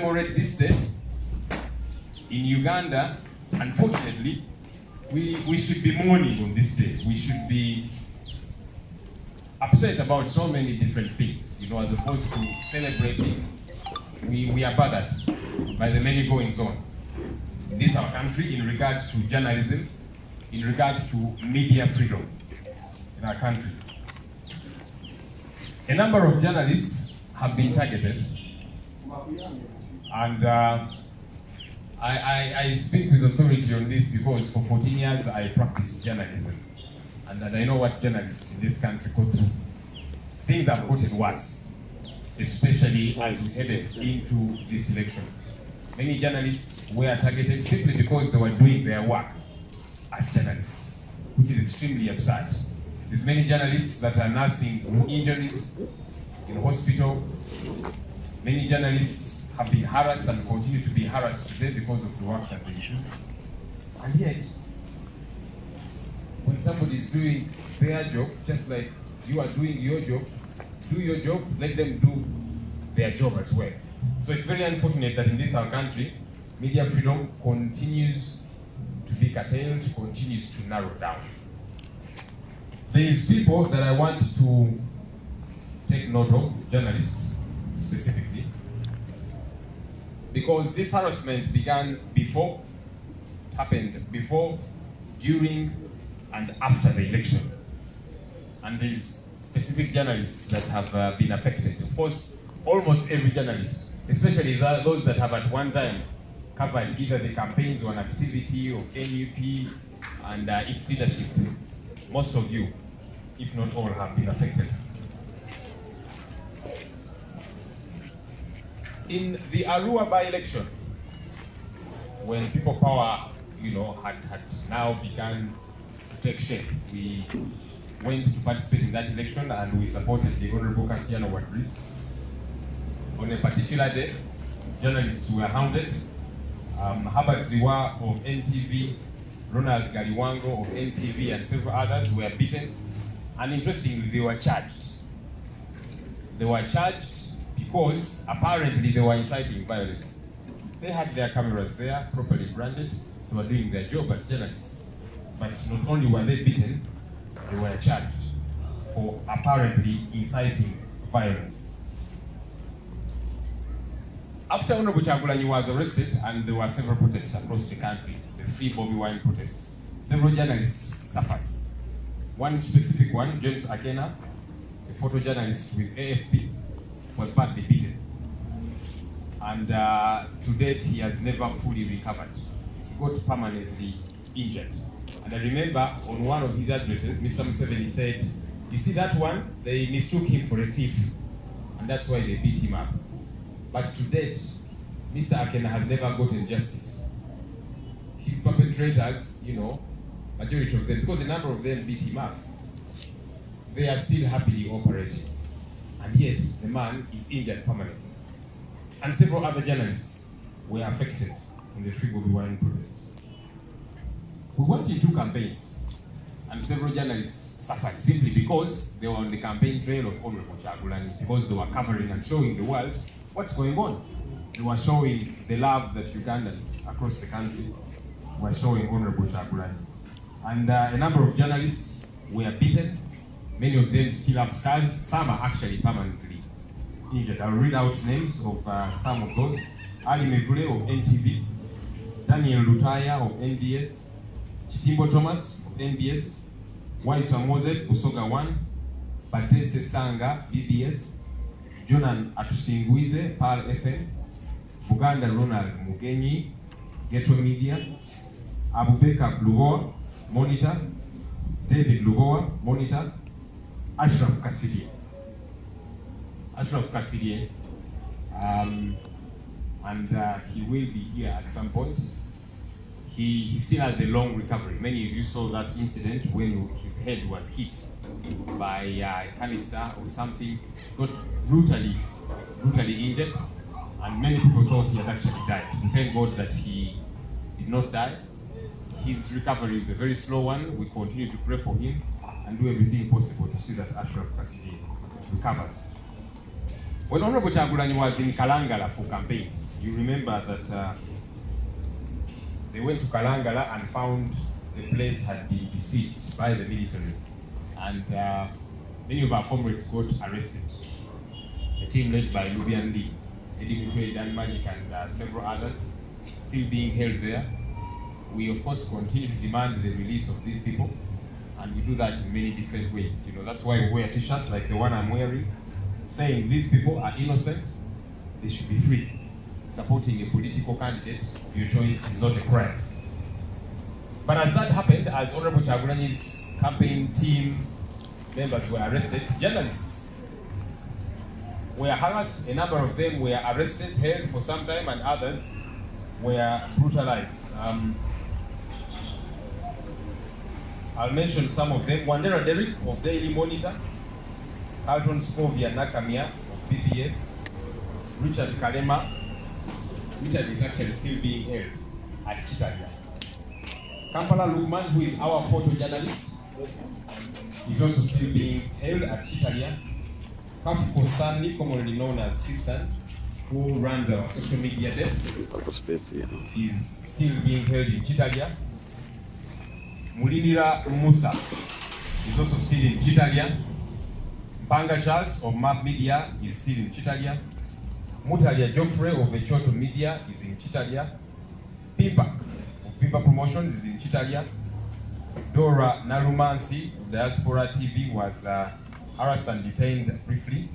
commemorate this day, in Uganda, unfortunately, we should be mourning on this day. We should be upset about so many different things, as opposed to celebrating. We are bothered by the many goings on in this our country in regards to journalism, in regards to media freedom in our country. A number of journalists have been targeted, and I speak with authority on this because for 14 years I practiced journalism, and I know what journalists in this country go through. Things have gotten worse, especially as we headed into this election. Many journalists were targeted simply because they were doing their work as journalists, which is extremely absurd. There's many journalists that are nursing injuries in hospital. Many journalists have been harassed and continue to be harassed today because of the work that they do. And yet, when somebody is doing their job, just like you are doing your job, do your job, let them do their job as well. So it's very unfortunate that in this our country, media freedom continues to be curtailed, continues to narrow down. There is people that I want to take note of, journalists specifically, because this harassment began before, it happened before, during, and after the election. And there's specific journalists that have been affected. Of course, almost every journalist, especially those that have at one time covered either the campaigns or an activity of NUP and its leadership. Most of you, if not all, have been affected. In the Arua by-election, when People Power, had now begun to take shape, we went to participate in that election and we supported the Honorable Kassiano Wadri. On a particular day, journalists were hounded. Herbert Ziwa of NTV, Ronald Galiwango of NTV, and several others were beaten. And interestingly, they were charged. They were charged because apparently they were inciting violence. They had their cameras there, properly branded. They were doing their job as journalists. But not only were they beaten, they were charged for apparently inciting violence. After Honorable Kyagulanyi was arrested, and there were several protests across the country, the Free Bobi Wine protests, several journalists suffered. One specific one, James Akena, a photojournalist with AFP, was badly beaten. And to date, he has never fully recovered. He got permanently injured. And I remember on one of his addresses, Mr. Museveni said, you see that one, they mistook him for a thief, and that's why they beat him up. But to date, Mr. Akena has never gotten justice. His perpetrators, majority of them, because a number of them beat him up, they are still happily operating. And yet, the man is injured permanently. And several other journalists were affected in the Free Bobi Wine protests. We went in 2 campaigns, and several journalists suffered simply because they were on the campaign trail of Honorable Kyagulanyi, because they were covering and showing the world what's going on. They were showing the love that Ugandans across the country were showing Honorable Kyagulanyi. And a number of journalists were beaten. Many of them still have scars. Some are actually permanently injured. I'll read out names of some of those. Ali Mevule of NTV, Daniel Lutaya of NBS, Chitimbo Thomas of NBS, Waiswa Moses, Busoga 1, Batese Sanga, BBS, Jonan Atusinguize, PAL FM, Buganda Ronald Mugenyi, Ghetto Media, Abubakar Lubowa, Monitor, David Lubowa, Monitor, Ashraf Kasirye. Ashraf Kasirye, and he will be here at some point. He still has a long recovery. Many of you saw that incident when his head was hit by a canister or something, got brutally injured, and many people thought he had actually died. Thank God that he did not die. His recovery is a very slow one. We continue to pray for him and do everything possible to see that Ashraf Kasirye recovers. When Honorable Kyagulanyi was in Kalangala for campaigns, you remember that they went to Kalangala and found the place had been besieged by the military, and many of our comrades got arrested. A team led by Lubian Lee, Eddie Mutwe, Dan Magic, and several others, still being held there. We of course continue to demand the release of these people, and we do that in many different ways. You know, that's why we wear t-shirts like the one I'm wearing, saying these people are innocent, they should be free. Supporting a political candidate, your choice is not a crime. But as that happened, as Honorable Kyagulanyi's campaign team members were arrested, journalists were harassed. A number of them were arrested, held for some time, and others were brutalized. I'll mention some of them. Wandera Derrick of Daily Monitor, Carlton Scovia Nakamia of PBS, Richard Kalema. Richard is actually still being held at Chitalia. Kampala Lukman, who is our photojournalist, is also still being held at Chitalia. Kafuko Stanley, commonly known as Sisan, who runs our social media desk, is still being held in Chitalia. Mulinira Musa is also still in Chitalia. Mpanga Charles of Map Media is still in Chitalia. Mutalia Geoffrey of Echoto Media is in Chitalia. Pipa of Pipa Promotions is in Chitalia. Dora Narumansi of Diaspora TV was harassed and detained briefly,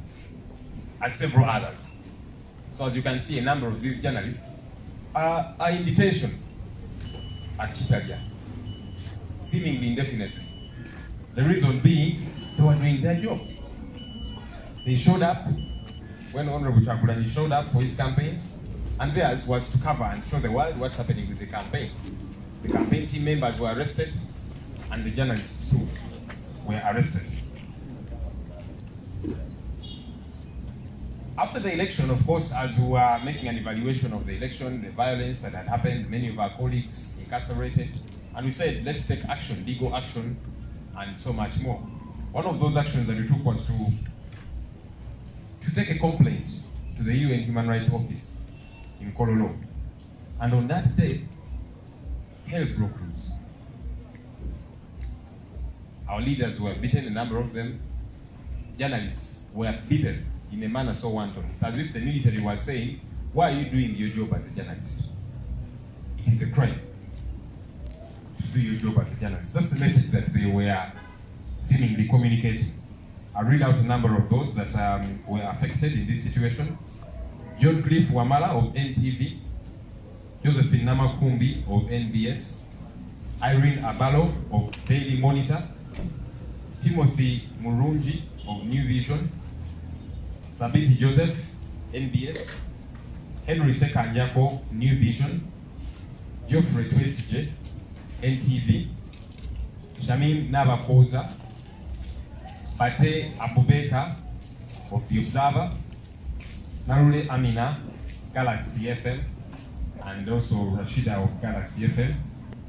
and several others. So as you can see, a number of these journalists are in detention at Chitalia, seemingly indefinitely. The reason being, they were doing their job. They showed up when Honorable Kyagulanyi showed up for his campaign, and theirs was to cover and show the world what's happening with the campaign. The campaign team members were arrested, and the journalists too were arrested. After the election, of course, as we were making an evaluation of the election, the violence that had happened, many of our colleagues incarcerated, and we said, let's take action, legal action, and so much more. One of those actions that we took was to take a complaint to the UN Human Rights Office in Kololo. And on that day, hell broke loose. Our leaders were beaten, a number of them. Journalists were beaten in a manner so wanton. It's as if the military was saying, why are you doing your job as a journalist? It is a crime to do your job as a journalist. That's the message that they were seemingly communicating. I'll read out a number of those that were affected in this situation. John Cliff Wamala of NTV, Josephine Namakumbi of NBS, Irene Abalo of Daily Monitor, Timothy Murungi of New Vision, Sabiti Joseph, NBS, Henry Sekanyako, New Vision, Geoffrey Twesije, NTV, Shamim Nabakoza, Bate Abubeka of The Observer, Narule Amina, Galaxy FM, and also Rashida of Galaxy FM,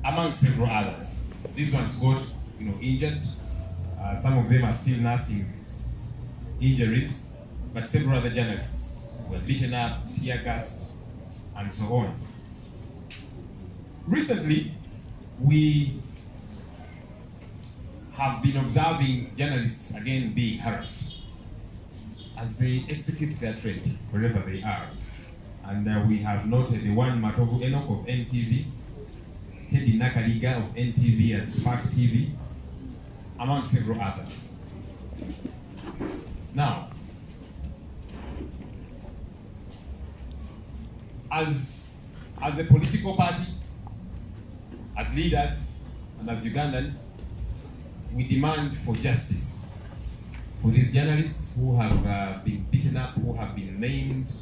among several others. These ones got, injured. Some of them are still nursing injuries, but several other journalists were beaten up, tear gassed, and so on. Recently, we have been observing journalists again being harassed as they execute their trade wherever they are. And we have noted the one Matovu Enoch of NTV, Teddy Nakaliga of NTV and Spark TV, among several others. Now, as a political party, as leaders, and as Ugandans, we demand for justice for these journalists who have been beaten up, who have been maimed,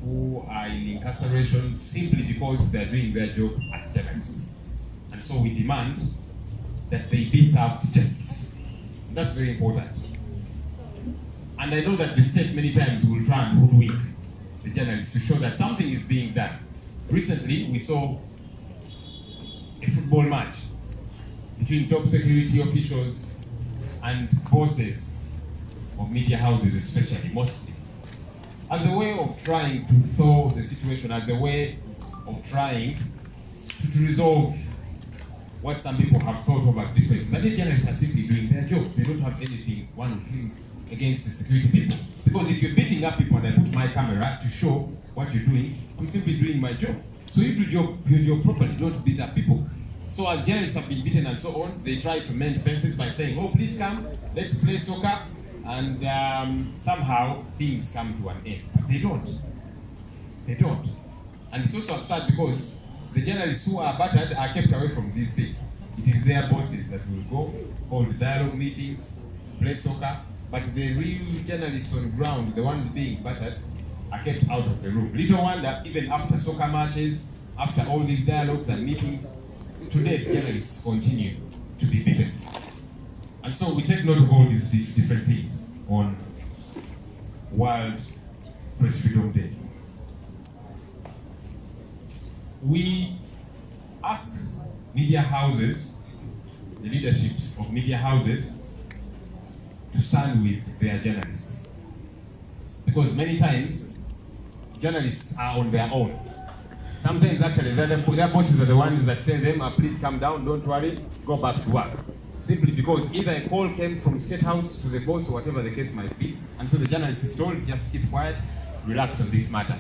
who are in incarceration simply because they're doing their job as journalists. And so we demand that they be served justice. And that's very important. And I know that the state many times will try and hoodwink the journalists to show that something is being done. Recently, we saw a football match between top security officials and bosses of media houses, especially, mostly. as a way of trying to thaw the situation, as a way of trying to resolve what some people have thought of as differences. I think journalists are simply doing their job. They don't have anything, one or two, against the security people. Because if you're beating up people and I put my camera to show what you're doing, I'm simply doing my job. So you do your job properly, don't beat up people. So as journalists have been beaten and so on, they try to mend fences by saying, oh, please come, let's play soccer, and somehow things come to an end. But they don't. They don't. And it's also absurd because the journalists who are battered are kept away from these things. It is their bosses that will go, hold dialogue meetings, play soccer, but the real journalists on ground, the ones being battered, are kept out of the room. Little wonder, even after soccer matches, after all these dialogues and meetings, today journalists continue to be beaten. And so we take note of all these different things on World Press Freedom Day. We ask media houses, the leaderships of media houses, to stand with their journalists. Because many times, journalists are on their own. Sometimes actually, their bosses are the ones that tell them, please come down, don't worry, go back to work. Simply because either a call came from State House to the boss or whatever the case might be, and so the journalist is told, just keep quiet, relax on this matter.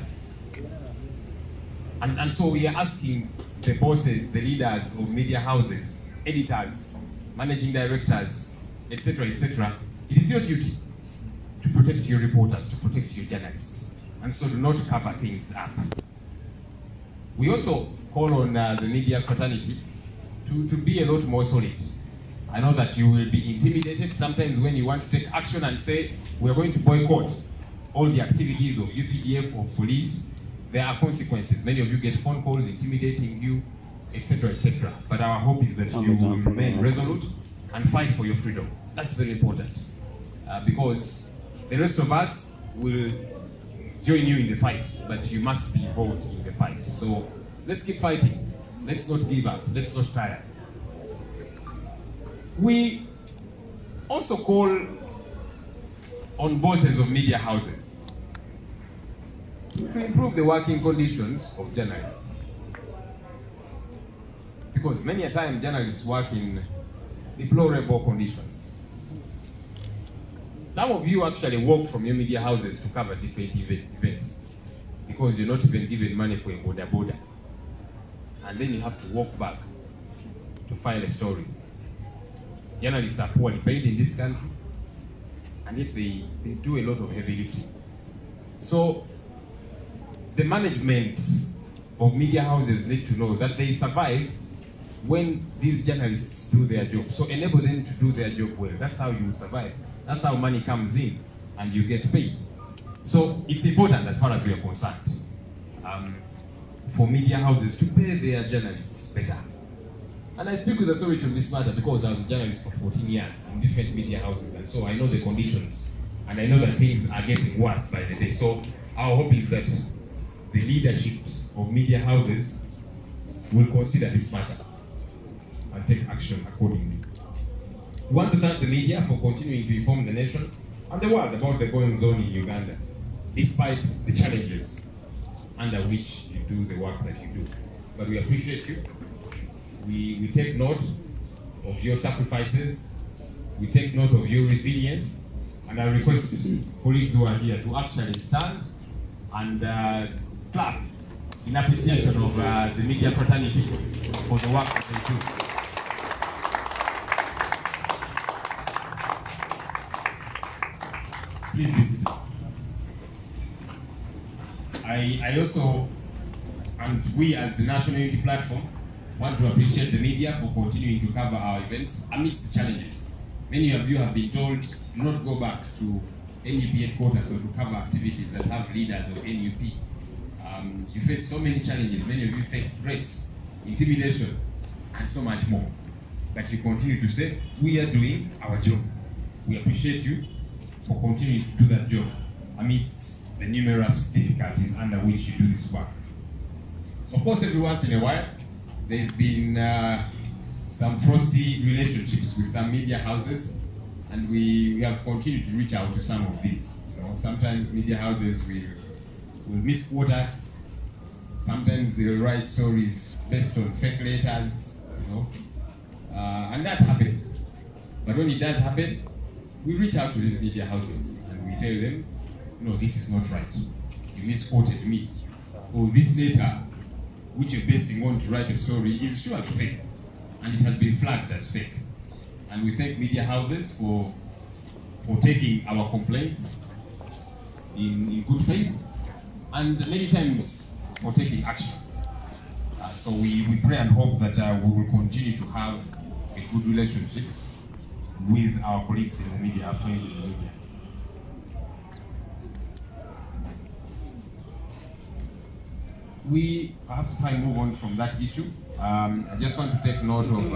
And so we are asking the bosses, the leaders of media houses, editors, managing directors, etc., etc., it is your duty to protect your reporters, to protect your journalists, and so do not cover things up. We also call on the media fraternity to be a lot more solid. I know that you will be intimidated sometimes when you want to take action and say, we're going to boycott all the activities of UPDF or police. There are consequences. Many of you get phone calls intimidating you, etc., etc. But our hope is that you will remain resolute and fight for your freedom. That's very important. Because the rest of us will join you in the fight, but you must be involved in the fight. So let's keep fighting. Let's not give up. Let's not tire. We also call on bosses of media houses to improve the working conditions of journalists. Because many a time journalists work in deplorable conditions. Some of you actually work from your media houses to cover different events because you're not even given money for a border. And then you have to walk back to file a story. Journalists are poorly paid in this country, and yet they do a lot of heavy lifting. So the management of media houses need to know that they survive when these journalists do their job. So enable them to do their job well. That's how you survive. That's how money comes in and you get paid. So it's important as far as we are concerned for media houses to pay their journalists better. And I speak with authority on this matter because I was a journalist for 14 years in different media houses, and so I know the conditions and I know that things are getting worse by the day. So our hope is that the leaderships of media houses will consider this matter and take action accordingly. We want to thank the media for continuing to inform the nation and the world about the goings-on in Uganda, despite the challenges under which you do the work that you do. But we appreciate you. We take note of your sacrifices. We take note of your resilience. And I request colleagues who are here to actually stand and clap in appreciation of the media fraternity for the work that they do. Please be seated. I also, and we as the National Unity Platform, want to appreciate the media for continuing to cover our events amidst the challenges. Many of you have been told do not go back to NUP headquarters or to cover activities that have leaders of NUP. You face so many challenges. Many of you face threats, intimidation, and so much more. But you continue to say, we are doing our job. We appreciate you for continuing to do that job amidst the numerous difficulties under which you do this work. Of course, every once in a while, there's been some frosty relationships with some media houses, and we have continued to reach out to some of these. sometimes media houses will misquote us. Sometimes they'll write stories based on fake letters, and that happens. But when it does happen, we reach out to these media houses and we tell them, no, this is not right. You misquoted me. Or this letter, which you're basing on to write a story, is surely fake. And it has been flagged as fake. And we thank media houses for taking our complaints in good faith, and many times for taking action. So we pray and hope that we will continue to have a good relationship with our colleagues in the media, our friends in the media. We perhaps try and move on from that issue. I just want to take note of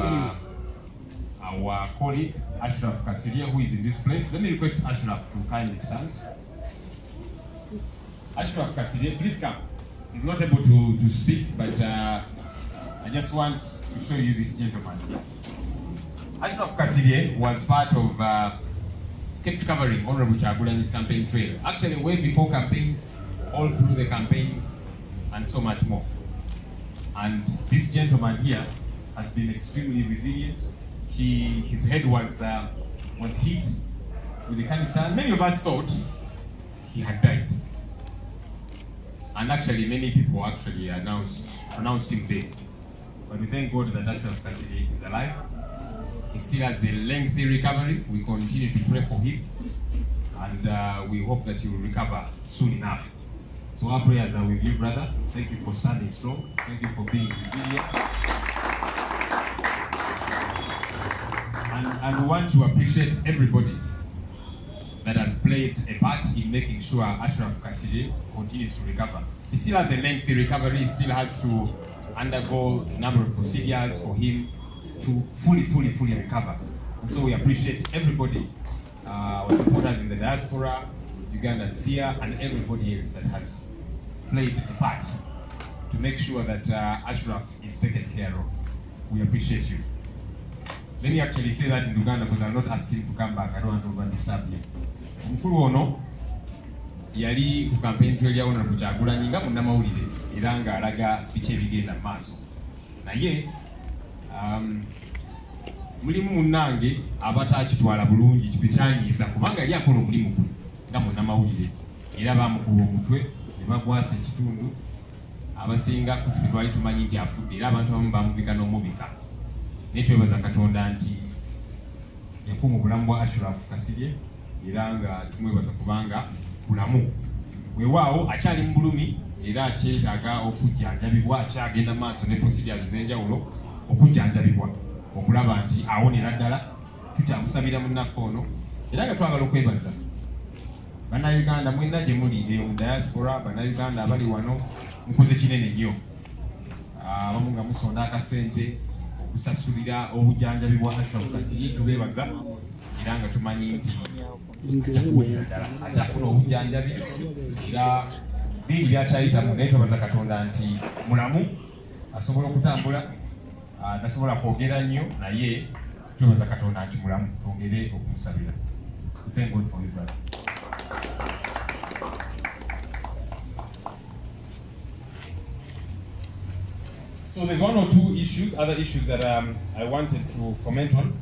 our colleague Ashraf Kasiria, who is in this place. Let me request Ashraf to kindly stand. Ashraf Kasiria, please come. He's not able to speak, but I just want to show you this gentleman here. Ashraf Kasiria was part of, kept covering Honorable Kyagulanyi's campaign trail. Actually, way before campaigns, all through the campaigns, and so much more. And this gentleman here has been extremely resilient. His head was hit with the cancer. Many of us thought he had died. And actually, many people actually pronounced him dead. But we thank God that Ashraf Kasiria is alive. He still has a lengthy recovery. We continue to pray for him. And we hope that he will recover soon enough. So our prayers are with you, brother. Thank you for standing strong. Thank you for being resilient. And we want to appreciate everybody that has played a part in making sure Ashraf Kasiria continues to recover. He still has a lengthy recovery. He still has to undergo a number of procedures for him to fully recover. And so we appreciate everybody, our supporters in the diaspora, Ugandans here, and everybody else that has played a part to make sure that Ashraf is taken care of. We appreciate you. Let me actually say that in Uganda because I'm not asking to come back. I don't want to over-disturb you. Mukulu ono yali ku campaign trail ya Honorable Kyagulanyi nga munnamawulire era ng'alaga biki ebigenda mu maaso. Naye mulimu munnange abatakitwala bulungi kibikyanyiisa kubanga yali akola omulimu gwe nga munnamawulire era baamukuba omutwe ne bagwasa ekitundu abasinga ku ffe twali tumanyi nti afudde era abantu abamu bamubika n'omubika. Naye twebaza Katonda nti yakuuma obulamu bwa Ashraf Kasiria era nga tumwebaza kubanga bulamu. Weewaawo akyali mu bulumi era akyetaaga okujjanjabibwa, akyagenda maaso ne procedures ez'enjawulo okujjanjabibwa okulaba nti awonera ddala. Tukyamusabira munnaffe ono era nga twagala okwebaza Bannayuganda mwenna gye muli mu diaspora, Bannayuganda abali wano mukoze kinene nnyo. Abamu nga musonda akasente okusasulira obujjanjabi bwa Ashraf Kasiria. Tubeebaza era nga tumanyi nti akyafuna obujjanjabi era bingi byakyayitamu, naye twebaza Katonda nti mulamu, asobola okutambula, tasobola kwogera nnyo naye twebaza Katonda nti mulamu. Twongere okumusabira. Thank God for you, brother. So there's one or two issues, other issues that I wanted to comment on.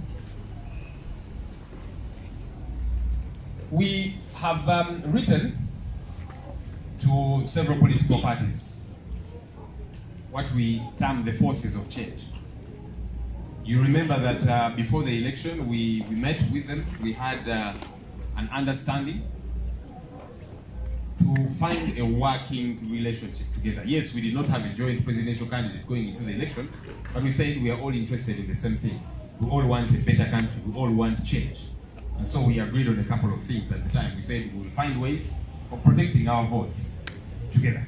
We have written to several political parties what we term the forces of change. You remember that before the election, we met with them. We had an understanding to find a working relationship together. Yes, we did not have a joint presidential candidate going into the election, but we said we are all interested in the same thing. We all want a better country. We all want change. And so we agreed on a couple of things at the time. We said we will find ways of protecting our votes together.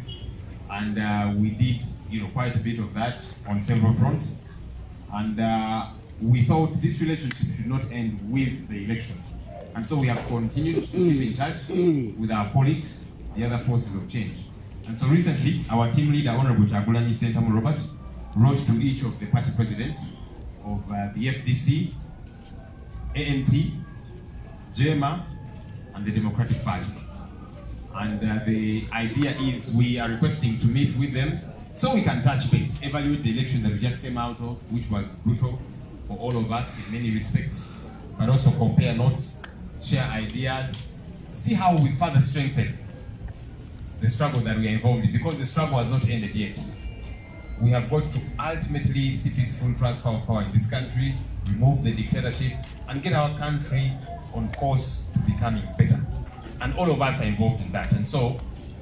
And we did quite a bit of that on several fronts. And we thought this relationship should not end with the election. And so we have continued to keep in touch with our colleagues, the other forces of change. And so recently, our team leader, Honorable Kyagulanyi Ssentamu Robert, wrote to each of the party presidents of the FDC, ANT, JEMA, and the Democratic Party. And the idea is we are requesting to meet with them so we can touch base, evaluate the election that we just came out of, which was brutal for all of us in many respects, but also compare notes, share ideas, see how we further strengthen the struggle that we are involved in, because the struggle has not ended yet. We have got to ultimately see peaceful transfer of power in this country, remove the dictatorship, and get our country on course to becoming better. And all of us are involved in that. And so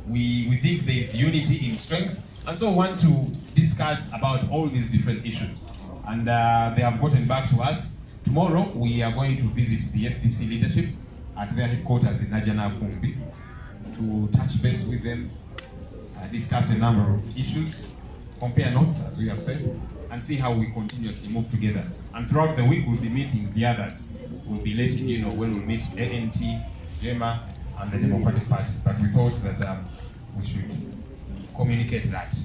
we think there is unity in strength, and so want to discuss about all these different issues. And they have gotten back to us. Tomorrow we are going to visit the FDC leadership at their headquarters in Najana Kumbi to touch base with them, discuss a number of issues, compare notes, as we have said, and see how we continuously move together. And throughout the week, we'll be meeting the others. We'll be letting you know when we meet ANT, JEMA, and the Democratic Party. But we thought that we should communicate that.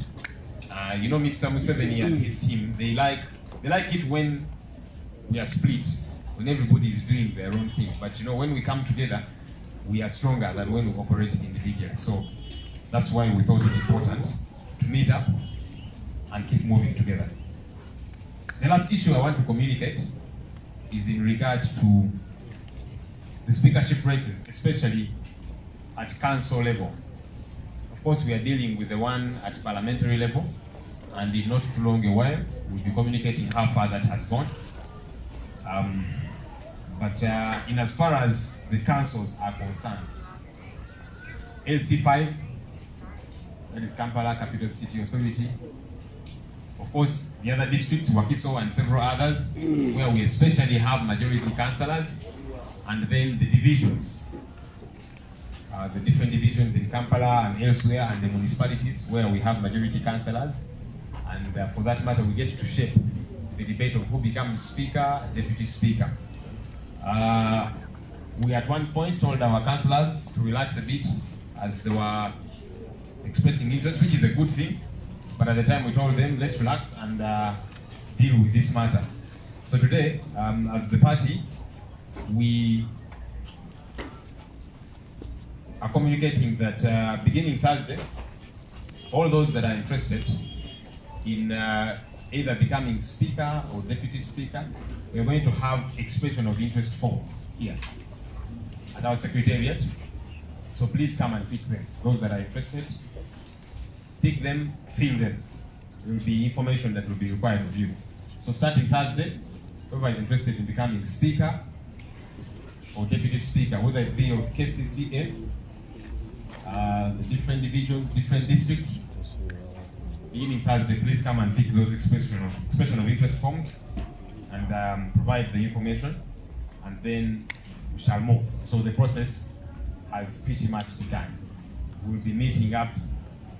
You know, Mr. Museveni and his team, they like it when we are split, when everybody is doing their own thing. But you know, when we come together, we are stronger than when we operate individually. So that's why we thought it important to meet up and keep moving together. The last issue I want to communicate is in regard to the speakership races, especially at council level. Of course, we are dealing with the one at parliamentary level, and in not too long a while, we'll be communicating how far that has gone. But in as far as the councils are concerned, LC5, that is Kampala Capital City Authority. Of course, the other districts, Wakiso and several others, where we especially have majority councillors, and then the divisions, the different divisions in Kampala and elsewhere, and the municipalities where we have majority councillors. And for that matter, we get to shape the debate of who becomes speaker, deputy speaker. We at one point told our councillors to relax a bit as they were expressing interest, which is a good thing. But at the time we told them, let's relax and deal with this matter. So today, as the party, we are communicating that beginning Thursday, all those that are interested in either becoming speaker or deputy speaker, we are going to have expression of interest forms here at our secretariat. So please come and pick them. Those that are interested, pick them, fill them. There will be information that will be required of you. So starting Thursday, whoever is interested in becoming speaker or deputy speaker, whether it be of KCCA, the different divisions, different districts, beginning Thursday, please come and pick those expression of interest forms and provide the information, and then we shall move. So the process has pretty much begun. We'll be meeting up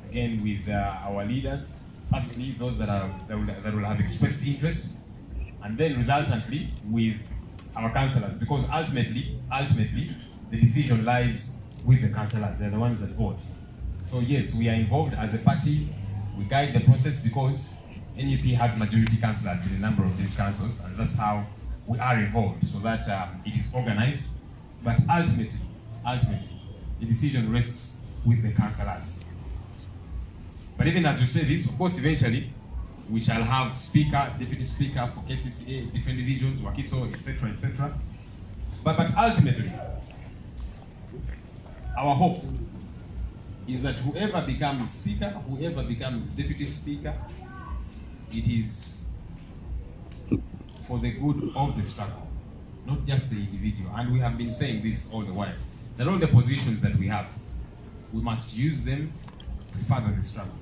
again with our leaders, firstly those that will have expressed interest, and then resultantly with our councillors, because ultimately the decision lies with the councillors. They're the ones that vote. So yes, we are involved as a party. We guide the process because NUP has majority councillors in a number of these councils, and that's how we are involved, so that it is organized. But ultimately, the decision rests with the councillors. But even as we say this, of course, eventually, we shall have speaker, deputy speaker for KCCA, different divisions, Wakiso, etc., etc. But ultimately, our hope is that whoever becomes speaker, whoever becomes deputy speaker, it is for the good of the struggle, not just the individual. And we have been saying this all the while, that all the positions that we have, we must use them to further the struggle.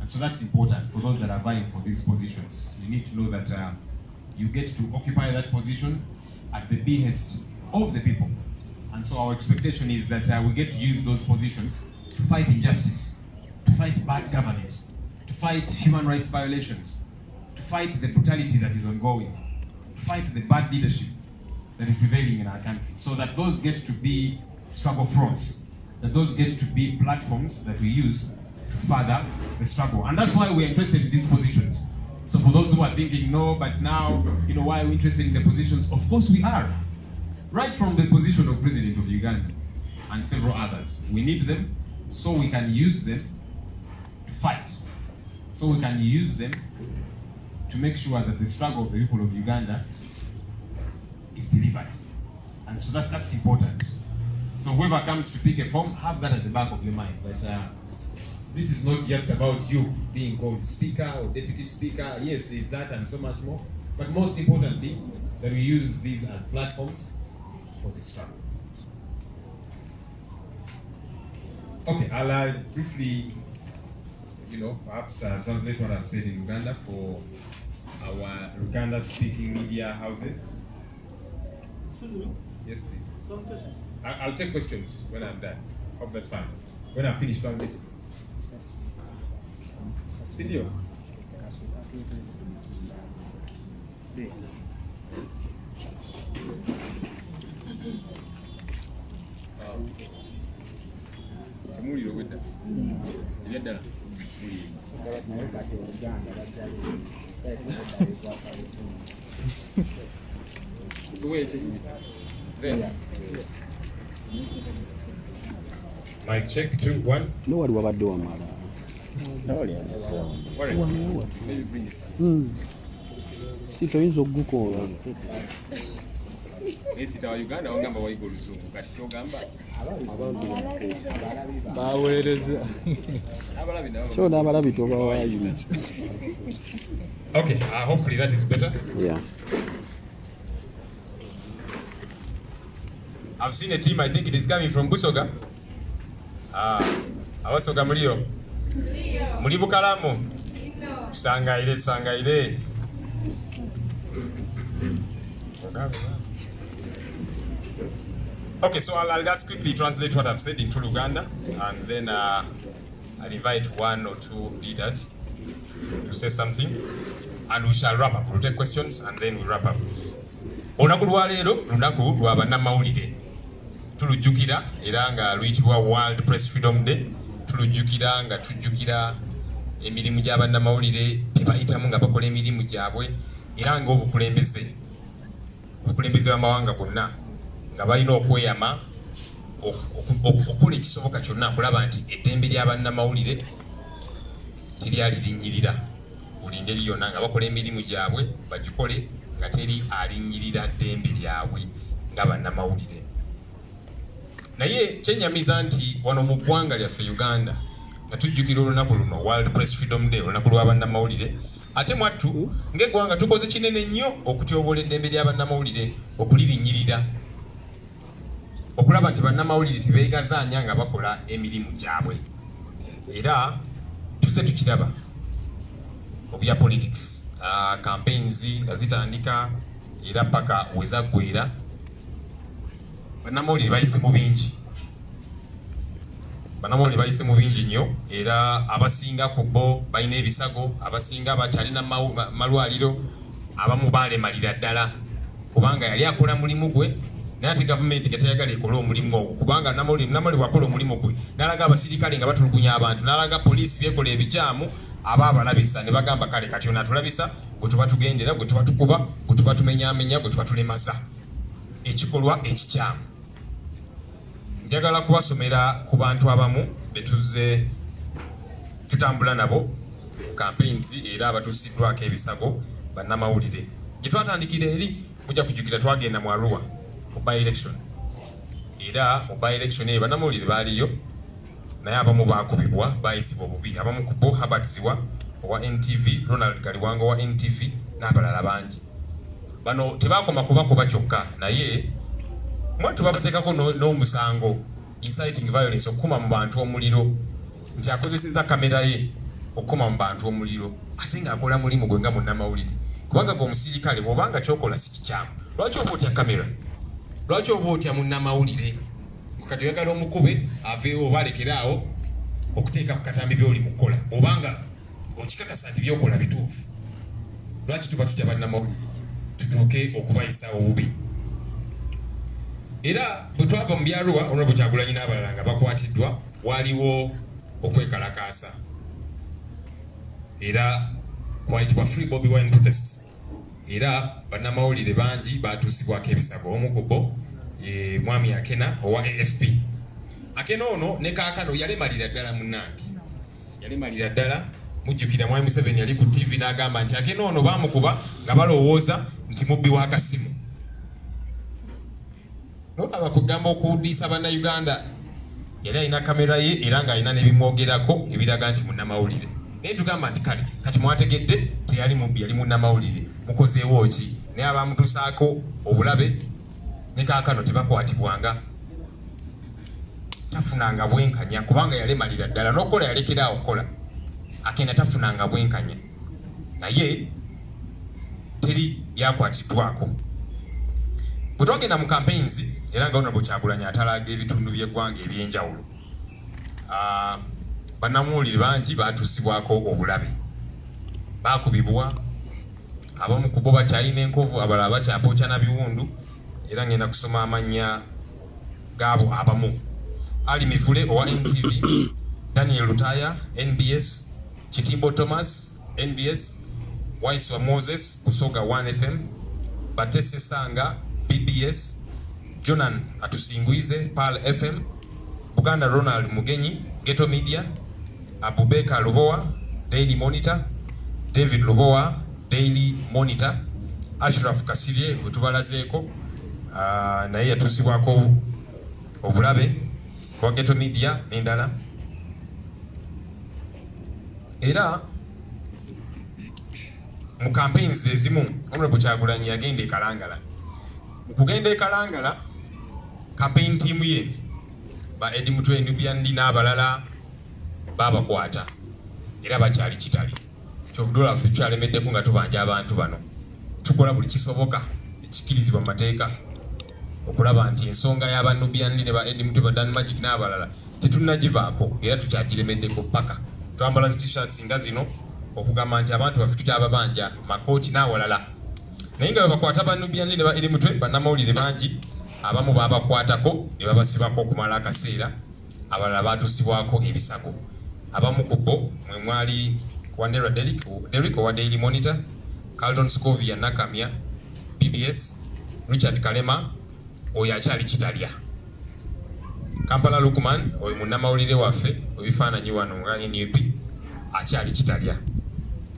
And so that's important for those that are vying for these positions. You need to know that you get to occupy that position at the behest of the people. And so our expectation is that we get to use those positions to fight injustice, to fight bad governance, to fight human rights violations, to fight the brutality that is ongoing, to fight the bad leadership that is prevailing in our country, so that those get to be struggle fronts, that those get to be platforms that we use to further the struggle. And that's why we're interested in these positions. So for those who are thinking, no, but now, why are we interested in the positions? Of course we are. Right from the position of President of Uganda, and several others. We need them so we can use them to fight. So we can use them to make sure that the struggle of the people of Uganda is delivered. And so that's important. So whoever comes to pick a form, have that at the back of your mind. But this is not just about you being called speaker or deputy speaker. Yes, there's that and so much more. But most importantly, that we use these as platforms for the struggle. Okay, I'll briefly, perhaps translate what I've said in Uganda for our Uganda-speaking media houses. Excuse me? Yes, please. Some question. I'll take questions when I'm done. Hope that's fine. When I'm finished translating. Sindio? Temuliro wedda. Ebyaddala. So where are you taking me? There. Mic check, 2, 1. No one will do a matter. Maybe bring it. See, for you, Google. Esita wa Uganda wangamba wayiga oluzungu kati kyogamba baweereza so n'abalabi toba wayiriza. Okay, hopefully that is better. Yeah. I've seen a team, I think it is coming from Busoga. Abasoga mulio. Muli Bukalamu. Tusangaire. Okay, so I'll just quickly translate what I've said into Luganda, and then I'll invite 1 or 2 leaders to say something, and we shall wrap up. We'll take questions, and then we wrap up. Olunaku lwa leero lunaku lwa bannamawulire. Tulujjukira era nga luyitibwa World Press Freedom Day. Tulujjukira nga tujjukira emirimu gya bannamawulire bye bayitamu nga bakola emirimu gyabwe, era nga obukulembeze b'amawanga gonna nga balina okweyama okukola ekisoboka kyonna kulaba nti eddembe lya bannamawulire teryali linnyirira. Buli ngeri yonna nga bakola emirimu gyabwe bagikole nga teri alinnyirira ddembe lyabwe nga bannamawulire. Naye kyenyamiza nti wano mu ggwanga lyaffe Uganda nga tujjukira olunaku luno World Press Freedom Day, olunaku lwa bannamawulire, ate mwattu ng'eggwanga tukoze kinene nnyo okutyoboola eddembe lya bannamawulire, okulirinnyirira, okulaba nti bannamawulire tebeegazaanya nga bakola emirimu gyabwe. Era tuse tukiraba obya politics, campaigns nga zitandika era paka wezaggwera, bannamawulire bayise mu bingi. Bannamawulire bayise mu bingi nnyo, era abasinga ku bo balina ebisago, abasinga bakyalina malwaliro, abamu baalemalira ddala kubanga yali akola mulimu gwe, naye ate gavumenti nga teyagala ekole omulimu ogwo, kubanga Namawulire bwakola omulimu gwe n'alaga abasirikale nga batulugunya abantu, n'alaga poliisi byekola ebikyamu, aba abalabisa ne bagamba kale kati ono atulabisa gwe tuba tugendera, gwe tuba tukuba, gwe tuba tumenyaamenya, gwe tuba tulemaza ekikolwa ekikyamu. Njagala kubasomera ku bantu abamu betuze tutambula nabo campaigns era abatuusiddwako ebisago bannamawulire. Gye twatandikira eri mujja kujjukira twagenda mu Arua mu by-election, era mu by-election eyo bannamawulire baaliyo naye abamu baakubibwa, bayisibwa obubi. Abamu ku bo Herbert Ziwa owa NTV, Ronald Kaliwanga owa NTV n'abalala bangi. Bano tebaakoma kubakuba kyokka, naye mwattu babateekako n'omusango inciting violence, okukuma mu bantu omuliro, nti akozeseza kamera ye okukuma mu bantu omuliro ate ng'akola mulimu gwe nga munnamawulire. Kubanga g'omusirikale bw'obanga kyokola si kikyamu, lwaki oba otya kamera? Lwaki oba otya munnamawulire? Kati oyagala omukube aveewo oba alekeraawo okuteeka ku katambi by'oli mu kukola, bw'obanga okikakasa nti by'okola bituufu. Lwaki tuba tutya bannamawulire tutuuke okubayisa obubi? Era bwe twava mu byarua Honorable Kyagulanyi n'abalala nga bakwatiddwa, waliwo okwekalakaasa era kwayitibwa Free Bobi Wine protests, era bannamawulire bangi batuusibwako ebisago. Omu ku bo ye Mwami Akena owa AFP Akenono ne kaakano yalemalira ddala munnange. Yalemalira ddala mujjukira Mwami Museveni yali ku TV n'agamba nti Akenono baamukuba nga balowooza nti mubbi w'akasimu. Nolaba kugamba okuwuddisa bannayuganda yali alina kamera ye era ng'alina n'ebimwogerako ebiraga nti munnamawulire. Naye tugamba nti kale kati mwategedde teyali mubbi yali munnamawulire mukozeewo ki naye abaamutuusaako obulabe ne kaakano tebakwatibwanga. Tafunanga bwenkanya kubanga yalemalira ddala n'okukola yalekeraawo okukola. Akena tafunanga bwenkanya naye teri yakwatiddwako. Bwe twagenda mu campaigns era nga Honorable Kyagulanyi atalaga ebitundu by'eggwanga eby'enjawulo, bannamuwulire bangi baatuusibwako obulabe, baakubibwa, abamu ku bo bakyalina enkovu, abalala bakyapookya na biwundu, era ngenda kusoma amannya gaabo abamu. Ali Mivule owa NTV, Daniel Lutaya NBS, Kitimbo Thomas NBS, Waiswa Moses Busoga 1FM, Batese Sanga BBS, Jonan Atusinguize Pal FM, Buganda Ronald Mugenyi Ghetto Media, Abubeka Lubowa Daily Monitor, David Lubowa Daily Monitor, Ashraf Kasirye gutubalazeeko naye yatuusibwako obulabe kwa Ghetto Media n'endala. Era mu campaigns ezimu Honorable Kyagulanyi yagenda e Kalangala. Kugenda e Kalangala campaign team ye ba Eddie Mutwe Nubian n'abalala babakwata era bakyali kitali. Kyovudola ffe kyalemeddeko nga tubanja abantu bano. Tukola buli kisoboka ekikirizibwa mu mateeka okulaba nti ensonga y'Abanubian ne ba Eddie Mutwe ba Dan Magic n'abalala tetunnagivaako era tukyagiremeddeko paka. Twambala zi t-shirts nga zino okugamba nti abantu baffe tukyababanja makooti n'awalala. Naye nga bakwata Banubian ne ba Eddie Mutwe bannamawulire bangi abamu babakwatako ne babasibako okumala akaseera, abalala baatuusibwako ebisago. Abamu ku bo mwe mwali Wandera Derrick owa Daily Monitor, Carlton Scovia Nakamya BBS, Richard Kalema oyo akyali kitalya, Kampala Lukman oyo munnamawulire waffe ebifaananyi wano nga NUP akyali kitalya,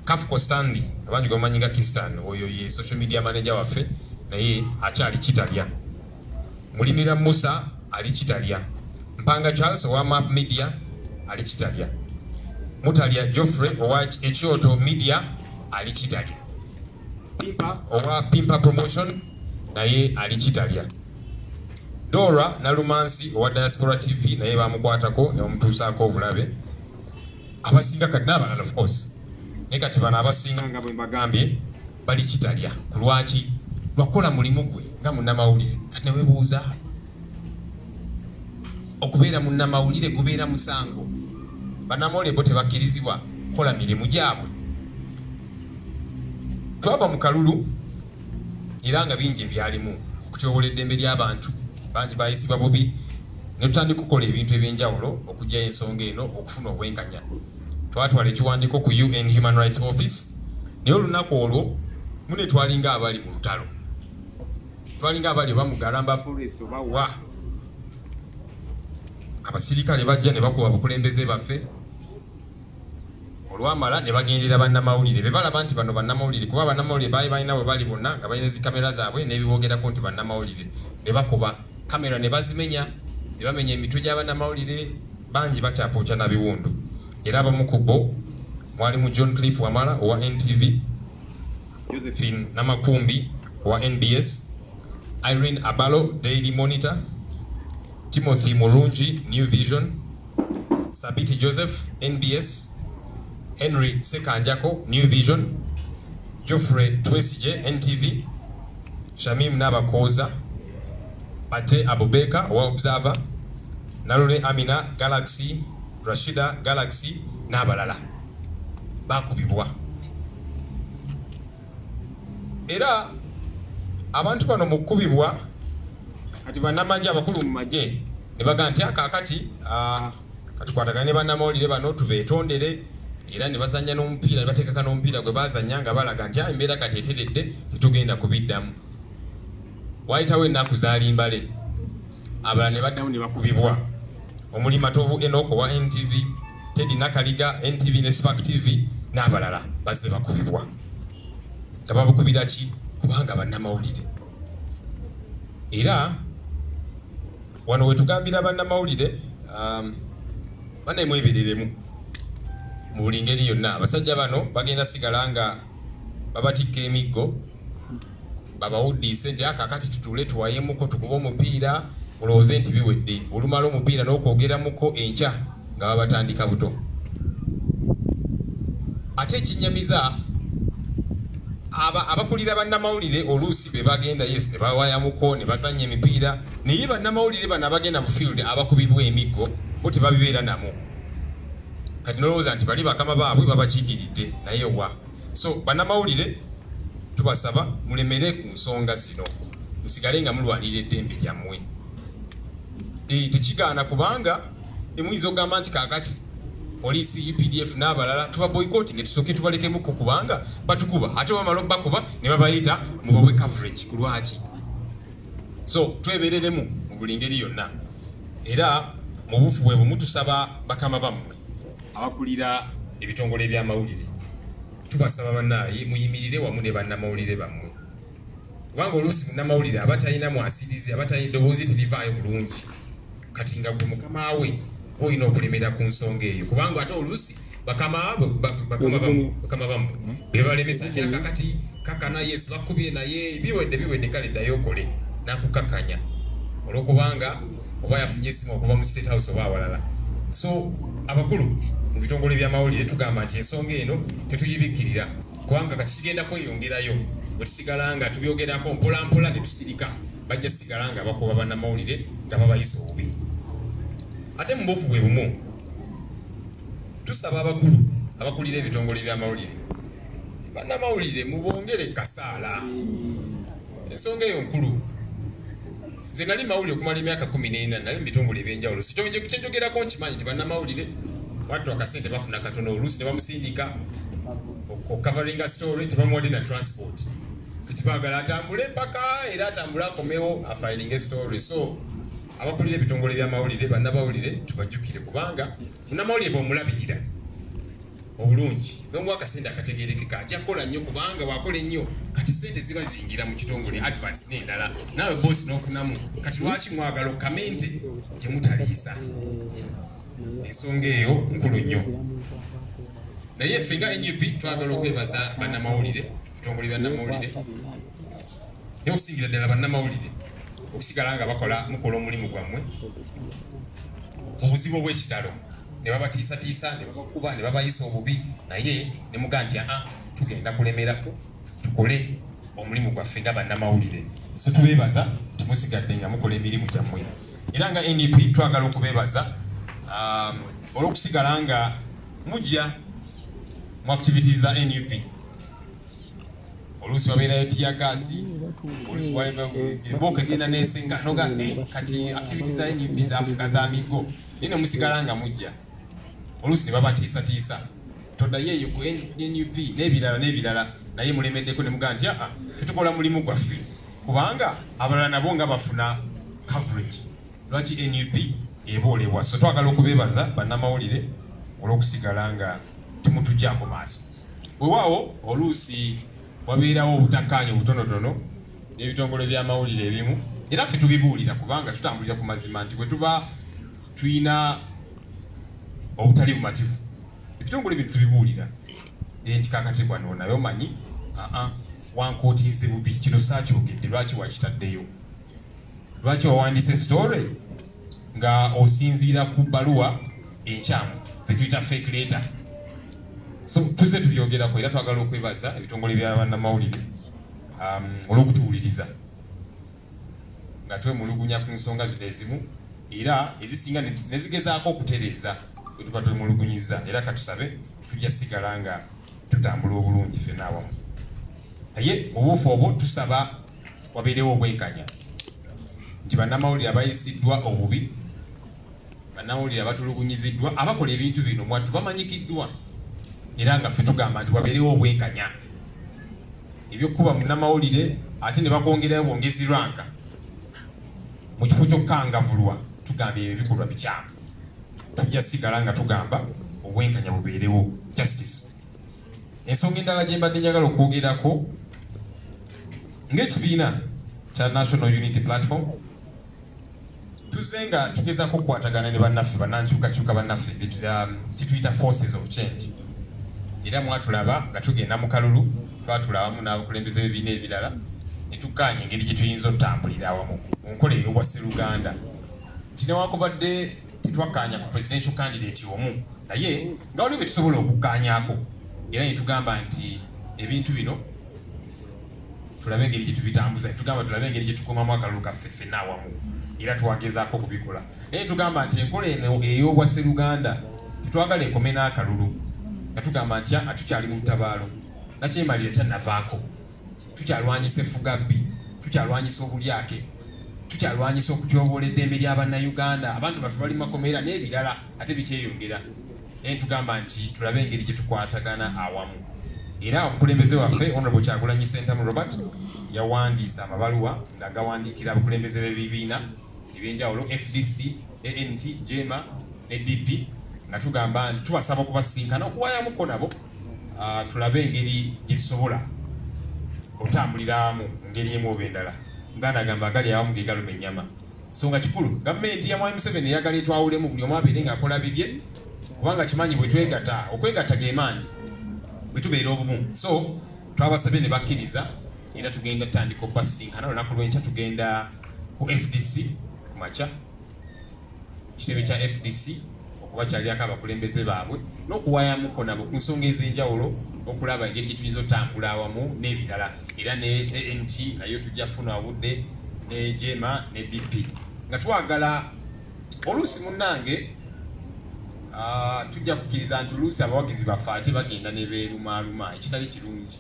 Kafuko Stanley abangi gomanyi nga Kistan oyo ye social media manager waffe naye akyali kitalya, Mulimira Musa ali kitalya, Mpanga Charles owa Map Media ali kitalya, Mutalya Geoffrey owa Ekyoto Media ali kitalya, Pimpa owa Pimpa Promotion naye ali kitalya, Dora Nalumansi owa Diaspora TV naye bamukwatako ne bamutuusaako obulabe. Abasinga kati n'abalala of course naye kati bano abasinga nga bwe mbagambye bali kitalya. Ku lwaki? Lwakola mulimu gwe nga munnamawulire. Kati ne weebuuza okubeera munnamawulire gubeera musango. Bannamawulire bo tebakkirizibwa kukola mirimu gyabwe. Twava mu kalulu era nga bingi ebyalimu okutyobola eddembe ly'abantu bangi bayisibwa bubi ne tutandika okukola ebintu ebyenjawulo okugyayo ensonga eno okufuna obwenkanya. Twatwala ekiwandiiko ku UN Human Rights Office naye olunaku olwo mune twalinga abali mu lutalo, twalinga abali oba mugalamba poliisi oba wa abasirikale bajja ne bakuba abakulembeze baffe olwamala ne bagendera bannamawulire be balaba nti bano bannamawulire kuba bannamawulire baali balina bwe bali bonna nga balina zikamera zaabwe n'ebibogerako nti bannamawulire ne bakuba kamera ne bazimenya ne bamenya emitwe gy'abannamawulire bangi bakyapookya na biwundu. Era abamu ku bo mwalimu John Cliff Wamala owa NTV, Josephine Namakumbi owa NBS, Irene Abalo Daily Monitor, Timothy Murungi New Vision, Sabiti Joseph NBS, Henry Sekanjako New Vision, Geoffrey Twesije NTV, Shamim Nabakoza, Bate Abubeka owa Observer, Nalule Amina Galaxy, Rashida Galaxy n'abalala bakubibwa. Era abantu bano mu kkubibwa kati bannamagye abakulu mu magye ne baga nti akaakati katukwatagane ne bannamawulire bano tubeetondere era ne bazanya n'omupiira ne bateekaka n'omupiira gwe bazanya nga balaga nti embeera kati eteredde tetugenda kubiddamu. Wayitawo ennaku zaali mbale abalala ne baddamu ne bakubibwa. omuli Matovu Enoch wa NTV, Teddy Nakaliga NTV ne Spark TV n'abalala bazze bakubibwa. Nga babakubira ki? Kubanga bannamawulire. Era wano wetugambira bannamawulire bannemwebereremu mu buli ngeri yonna. Abasajja bano bagenda sigala nga babatikka emiggo babawuddiise nti akakati tutule tuwayemuko tukuba omupiira mulowooze nti biwedde. Olumala omupiira n'okwogeramuko enkya nga babatandika buto. Ate ekinyamiza abakulira bannamawulire oluusi be bagenda yes ne bawayamuko ne bazanya emipiira naye bannamawulire bano abagenda mu field abakubibwa emiggo bo tebabibeera namo. Kati nolowooza nti bali bakama baabwe babakiikiridde naye wa. So bannamawulire tubasaba mulemere ku nsonga zino musigale nga mulwanira eddembe lyammwe. Tekigaana kubanga emuyinza ogamba nti kakati poliisi UPDF n'abalala tuba boycott ne tusooke tubalekemu kubanga batukuba ate bamala bakuba ne babayita mu babwe coverage ku lwaki. So twebereremu mu buli ngeri yonna era mu bufu bwe mutusaba bakama bammwe abakulira ebitongole eby'amawulire tubasaba bannaye muyimirire wamu ne bannamawulire bammwe kubanga oluusi munnamawulire abatalina mwasirizi abatalina eddoboozi terivaayo bulungi kati nga gwe mukama we oyina okulemera ku nsonga eyo kubanga ate oluusi bakama bammwe bebalemesa nti akakati kakana yes bakubye naye biwedde kale ddayo okole nakukakanya olwokubanga oba yafunye esimu okuva mu State House oba awalala. So abakulu mu bitongole by'amawulire tugamba nti ensonga eno tetuyibikkirira kubanga kati kigenda kweyongerayo bwe tusigala nga tubyogerako mpolampola ne tusirika bajja sigala nga bakuba bannamawulire nga babayisa obubi. Ate mu bufu bwe bumu tusaba abakulu abakulira ebitongole by'amawulire bannamawulire mubongere kasaala. Ensonga eyo nkulu. Nze nali mawulire okumala emyaka 14 nali mu bitongole ebyenjawulo. Kyenjogerako nkimanyi nti bannamawulire watu akasente bafuna katono oluusi ne bamusindika okukavaringa story tebamuwadde na transport kati baagala atambule paka era atambule akomewo afilinge story. So abakulira ebitongole by'amawulire bannamawulire tubajjukire kubanga munnamawulire bw'omulabirira obulungi n'omuwa akasente akategeerekeka ajja kukola nnyo kubanga wakola ennyo kati sente ziba zingira mu kitongole advance n'endala naawe bosi n'ofunamu kati lwaki mwagala okamente gye mutaliisa. Ensonga eyo nkulu nnyo naye ffe nga NUP twagala okwebaza bannamawulire ebitongole byannamawulire naye okusingira ddala bannamawulire okusigala nga mukola omulimu gwammwe obuzibu obw'ekitalo ne babatiisatiisa ne babakuba ne babayisa obubi naye ne mugaa nti tugenda kulemerako tukole omulimu gwaffe nga bannamawulire. So tubeebaza temusigadde nga mukola emirimu gyammwe era nga NUP twagala okubeebaza olw'okusigala nga mujja mu activities za NUP. Oluusi wabeerayo tiyagaasi oluusi waliboka egenda neesenga noga kati activities za NUP zaafuka za miggo naye ne musigala nga mujja oluusi ne babatiisatiisa toddayo eyo ku NUP n'ebirala naye mulemeddeko ne mugaa nti tetukola mulimu gwaffe kubanga abalala nabo nga bafuna coverage lwaki NUP eboolebwa. So twagala okubeebaza bannamawulire olw'okusigala nga temutujjaako maaso. Weewaawo oluusi wabeerawo obutakkaanya obutonotono n'ebitongole by'amawulire ebimu era ffe tubibuulira kubanga tutambulira ku mazima nti bwe tuba tuyina obutali bumativu ebitongole bye tubibuulira nti kakati bwano naye omanyi wankootinze bubi kino saakyogedde lwaki wakitaddeyo lwaki wawandiise story nga osinziira ku bbaluwa enkyamu zetuyita fake letter. So tuze tubyogerako era twagala okwebaza ebitongole bya bannamawulire olw'okutuwuliriza nga twemulugunya ku nsonga zino ezimu era ezisinga nezigezaako okutereeza bwe tuba twemulugunyiza era katusabe tujja sigala nga tutambula obulungi ffenna awamu. Naye mu buufu obwo tusaba wabeerewo obwenkanya nti bannamawulire abayisiddwa obubi bannamawulire abatulugunyiziddwa abakola ebintu bino mwattu bamanyikiddwa era nga ffe tugamba nti wabeerewo obwenkanya ebyokuba munnamawulire ate ne bakwongerayo bwongezi ranka mu kifo ky'okukangavulwa tugamba ebyo bikolwa bikyamu tujja sigala nga tugamba obwenkanya bubeerewo justice. Ensonga endala gye mbadde njagala okwogerako ng'ekibiina kya National Unity Platform tuzze nga tugezaako okukwatagana ne bannaffe bannankyukakyuka bannaffe kituyita forces of change. Era mwatulaba nga tugenda mu kalulu twatula awamu n'abakulembeze b'ebibiina ebirala ne tukkaanya engeri gye tuyinza otutambulira awamu mu nkola ey'obwa Sseruganda. Kinewakubadde tetwakkaanya ku presidential candidate omu naye nga waliwo bye tusobola okukkaanyaako era ne tugamba nti ebintu bino tulabe engeri gye tubitambuza, tugamba tulabe engeri gye tukuumamu akalulu kaffe ffenna awamu era twagezaako okubikola. Naye tugamba nti enkola eno ey'obwa Sseruganda tetwagala ekome n'akalulu nga tugamba nti tukyali mu ttabaalo nakyemalire tannavaako, tukyalwanyisa effugabbi, tukyalwanyisa obulyake, tukyalwanyisa okutyoboola eddembe ly'Abannayuganda, abantu baffe bali mu makomera n'ebirala ate bikyeyongera. Naye tugamba nti tulabe engeri gye tukwatagana awamu. Era omukulembeze waffe Honorable Kyagulanyi Ssentamu Robert yawandiisa amabaluwa ng'agawandiikira abakulembeze b'ebibiina ebyenjawulo FDC, ANT, JEMA ne DP nga tugamba nti tubasaba okubasinkana okuwaayamuko nabo tulabe engeri gye tusobola otambulira awamu ngeri emu oba endala. Muganda agamba agali awamu ge galuma ennyama. Nsonga kikulu gavumenti ya Mwai Museveni eyagala etwawulemu buli omu abeere ng'akola bibye kubanga kimanyi bwe twegatta, okwegatta ge maanyi bwe tubeera obumu. So twabasabye ne bakkiriza era tugenda tutandika okubasinkana olunaku lw'enkya tugenda ku FDC ku makya kitebe kya FDC okubakyalirako abakulembeze baabwe n'okuwaayamuko nabo ku nsonga ez'enjawulo okulaba engeri gye tuyinza otambula awamu n'ebirala. Era ne ANT nayo tujja funa obudde ne JEMA ne DP nga twagala oluusi munnange tujja kukkiriza nti oluusi abawagizi baffe ate bagenda ne beerumaaluma ekitali kirungi.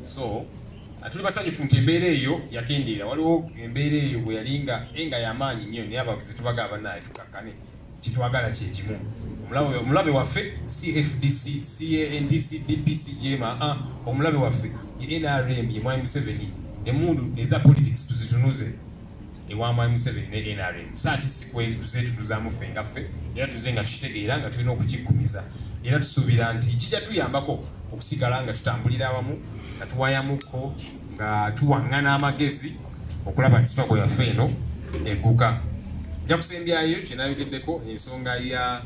So tuli basanyufu nti embeera eyo yakendeera. Waliwo embeera eyo bwe yali nga y'amaanyi nnyo naye abawagizi tubagamba naye tukakkane kitwagala kye kimu. Omulabe waffe CFDC, CANDC, DPC, JEMA, omulabe waffe ye NRM ye Mwai Museveni. Emundu eza politics tuzitunuze ewa Mwai Museveni ne NRM. Saati sikwezi tuzeetuluzaamu ffe nga ffe era tuze nga tukitegeera nga tulina okukikkumiza. Era tusuubira nti kijja tuyambako okusigala nga tutambulira awamu nga tuwaayamuko nga tuwaŋŋana amagezi okulaba nti struggle yaffe eno egguka. Nja kusembyayo kye nayogeddeko ensonga ya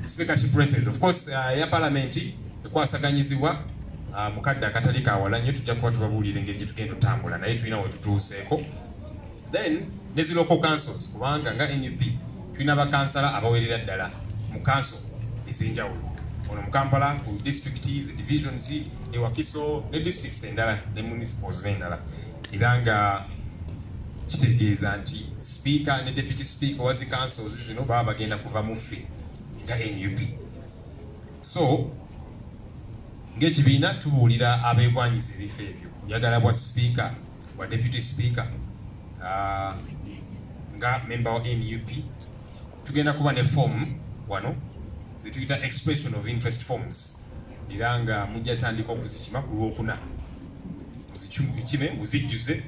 speakership races. Of course ya parliament ekwasaganyizibwa mu kadde akatali kawala nnyo tujja kuba tubabuulira engeri gye tugenda otambula naye tulina we tutuuseeko. Then nezi local councils kubanga nga NUP tulina bakansala abawerera ddala mu council ez'enjawulo. Ono mu Kampala ku districts, divisions, e Wakiso ne districts endala ne municipals n'endala. Era nga kitegeeza nti speaker ne deputy speaker wa zi councils zino baba bagenda kuva mu ffe nga NUP. So ng'ekibiina tubuulira abeegwanyiza ebifo ebyo njagala bwa speaker bwa deputy speaker nga member wa NUP tugenda kuba ne form wano zetuyita expression of interest forms era nga mujja tandika okuzikima ku Lwokuna muzikime muzijjuze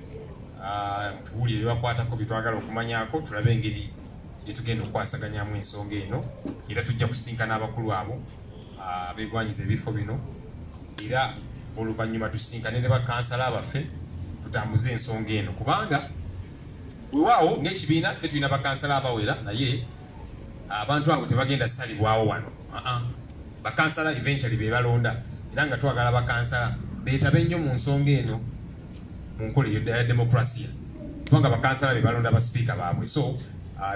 tubuulire ebibakwatako byetwagala okumanyaako tulabe engeri gye tugenda okwasaganyamu ensonga eno era tujja kusinkana abakulu abo abeegwanyiza ebifo bino era oluvannyuma tusinkane ne bakansala abaffe tutambuze ensonga eno kubanga weewaawo ng'ekibiina ffe tulina bakansala abawera naye abantu abo tebagenda salibwawo wano. Bakansala eventually be balonda era nga twagala bakansala beetabe nnyo mu nsonga eno mu nkola ya demokrasiya kubanga bakansala be balonda basipiika baabwe. So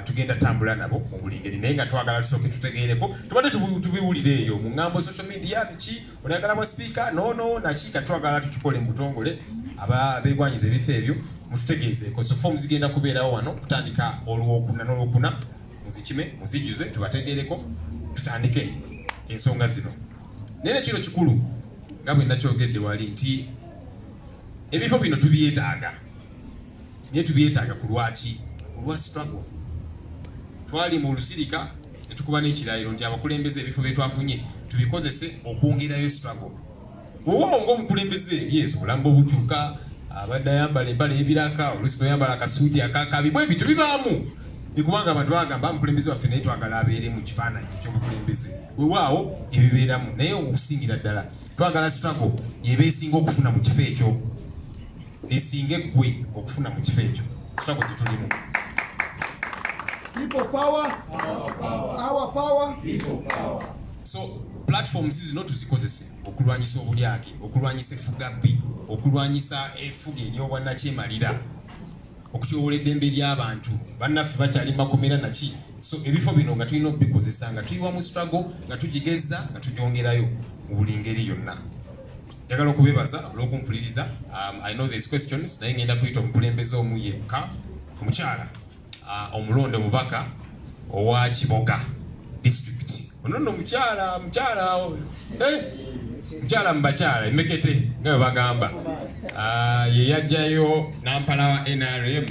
tugenda tambula nabo mu buli ngeri naye nga twagala tusooke tutegeereko tubadde tubiwulire eyo mu ngambo social media biki onayagala bwa sipiika nono nakiika twagala tukikole mu butongole abeegwanyiza ebifo ebyo mututegeezeeko. So forms zigenda kubeerawo wano kutandika Olwokuna n'Olwokuna muzikime muzijjuze tubategeereko tutandike ensonga zino. Naye kino kikulu nga bwe nakyogedde wali nti ebifo bino tubyetaaga naye tubyetaaga ku lwaki? Ku lwa struggle. Twali mu Lusirika netukuba n'ekirayiro nti abakulembeze ebifo bye twafunye tubikozese okwongerayo struggle. Wowe ng'omukulembeze yes obulamu obukyuka abadde ayambala embala ebiraka oluusi noyambala akasuuti akakabi bwe bityo bibaamu kubanga abantu bagamba omukulembeze waffe naye twagala abeere mu kifaananyi ky'omukulembeze weewaawo ebibeeramu naye okusingira ddala twagala struggle yeba esinga okufuna mu kifo ekyo esinga eggwe okufuna mu kifo ekyo struggle gyetulimu. People power, our power, people power. So platforms zino tuzikozese okulwanyisa obulyake, okulwanyisa effugabbi, okulwanyisa effuga ery'obwannakyemalira, okutyobola eddembe ly'abantu bannaffe bakyali makomera naki. So ebifo bino nga tulina okubikozesa nga tuyiwa mu struggle nga tugigeza nga tugyongerayo mu buli ngeri yonna. Njagala okubeebaza olw'okumpuliriza. I know there's questions naye ngenda kuyita omukulembeze omu yekka omukyala omulonde omubaka owa Kiboga district. Ono nno mukyala mu bakyala Emekete nga bwe bagamba. Ye yajjayo nampala wa NRM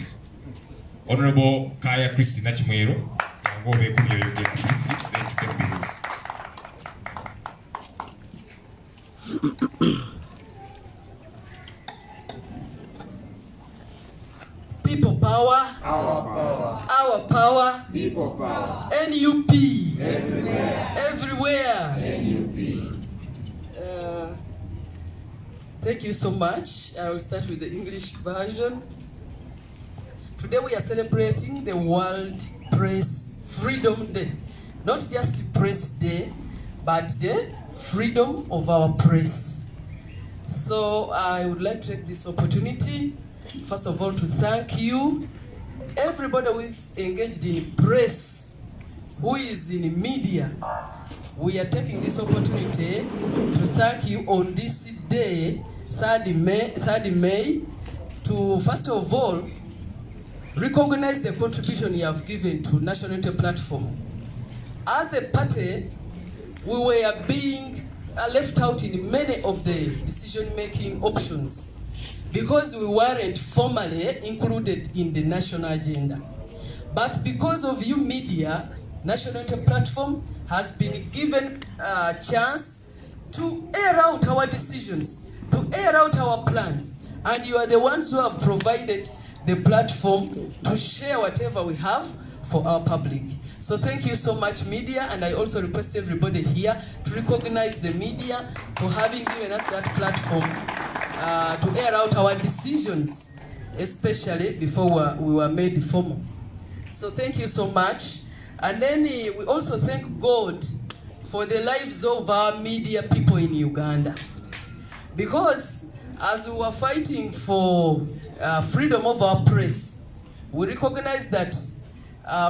Honorable Kaya Christina Kimwero yangu obeeku byoyogera briefly then tukemubibuuza. People power, our power, people power, NUP, everywhere, NUP. Thank you so much. I will start with the English version. Today we are celebrating the World Press Freedom Day. Not just Press Day, but the freedom of our press. So I would like to take this opportunity, first of all, to thank you, everybody who is engaged in press, who is in media. We are taking this opportunity to thank you on this day, 3rd May, to first of all, recognize the contribution you have given to National Unity Platform. As a party, we were being left out in many of the decision-making options because we weren't formally included in the national agenda. But because of you media, National Unity Platform has been given a chance to air out our decisions, to air out our plans, and you are the ones who have provided the platform to share whatever we have for our public. So thank you so much, media, and I also request everybody here to recognize the media for having given us that platform to air out our decisions, especially before we were made formal. So thank you so much. And then we also thank God for the lives of our media people in Uganda. Because as we were fighting for freedom of our press, we recognize that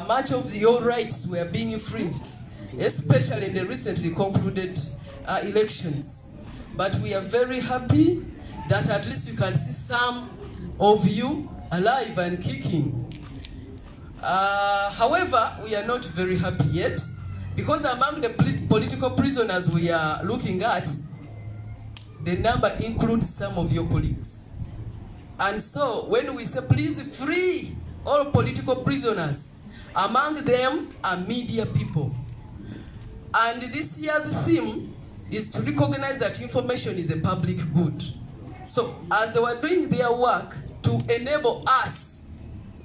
much of your rights were being infringed, especially in the recently concluded elections. But we are very happy that at least you can see some of you alive and kicking. However, we are not very happy yet, because among the political prisoners we are looking at, the number includes some of your colleagues. And so when we say please free all political prisoners, among them are media people. And this year's theme is to recognize that information is a public good. So as they were doing their work to enable us,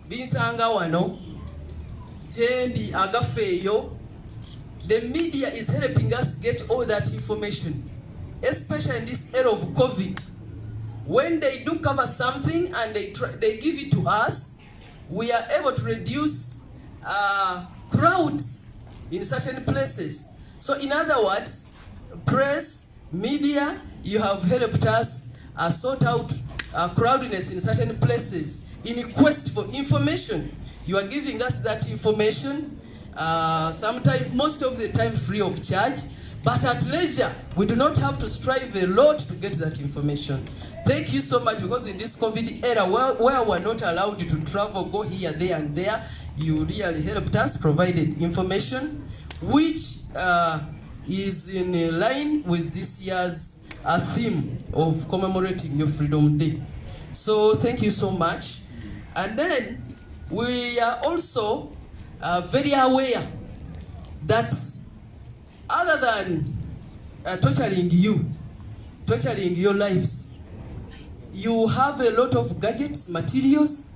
Binsanga wano, Jendi Agafeyo, the media is helping us get all that information, especially in this era of COVID. When they do cover something and they give it to us, we are able to reduce crowds in certain places. So in other words, press, media, you have helped us sort out crowdiness in certain places. In quest for information, you are giving us that information, sometimes, most of the time free of charge, but at leisure, we do not have to strive a lot to get that information. Thank you so much, because in this COVID era where we're not allowed to travel, go here, there, and there, you really helped us, provided information, which is in line with this year's theme of commemorating your Freedom Day. So thank you so much. And then we are also very aware that other than torturing you, torturing your lives, you have a lot of gadgets, materials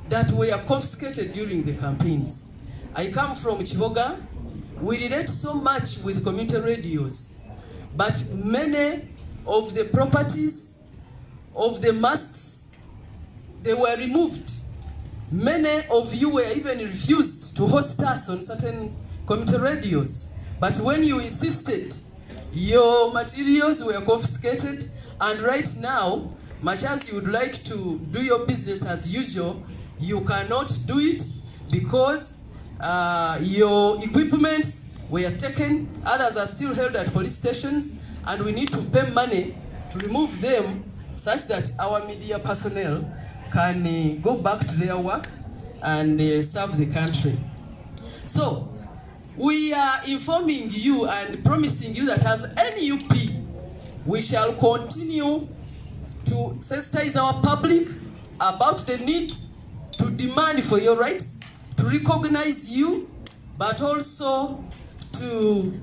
that were confiscated during the campaigns. I come from Chiboga. We relate so much with community radios, but many of the properties of the masks, they were removed. Many of you were even refused to host us on certain community radios. But when you insisted, your materials were confiscated, and right now, much as you would like to do your business as usual, you cannot do it because your equipments were taken, others are still held at police stations, and we need to pay money to remove them such that our media personnel can go back to their work and serve the country. So, we are informing you and promising you that as NUP, we shall continue to sensitize our public about the need to demand for your rights, to recognize you, but also to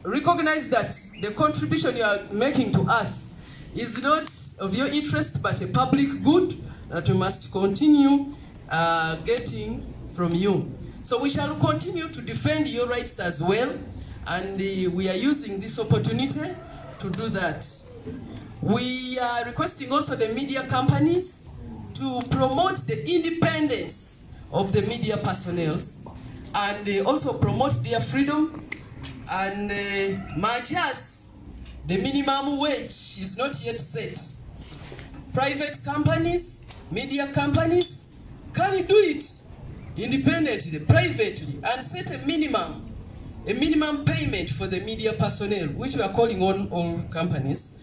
recognize that the contribution you are making to us is not of your interest, but a public good that we must continue getting from you. So we shall continue to defend your rights as well, and we are using this opportunity to do that. We are requesting also the media companies to promote the independence of the media personnel and also promote their freedom, and much as the minimum wage is not yet set, private companies, media companies can do it independently, privately, and set a minimum payment for the media personnel, which we are calling on all companies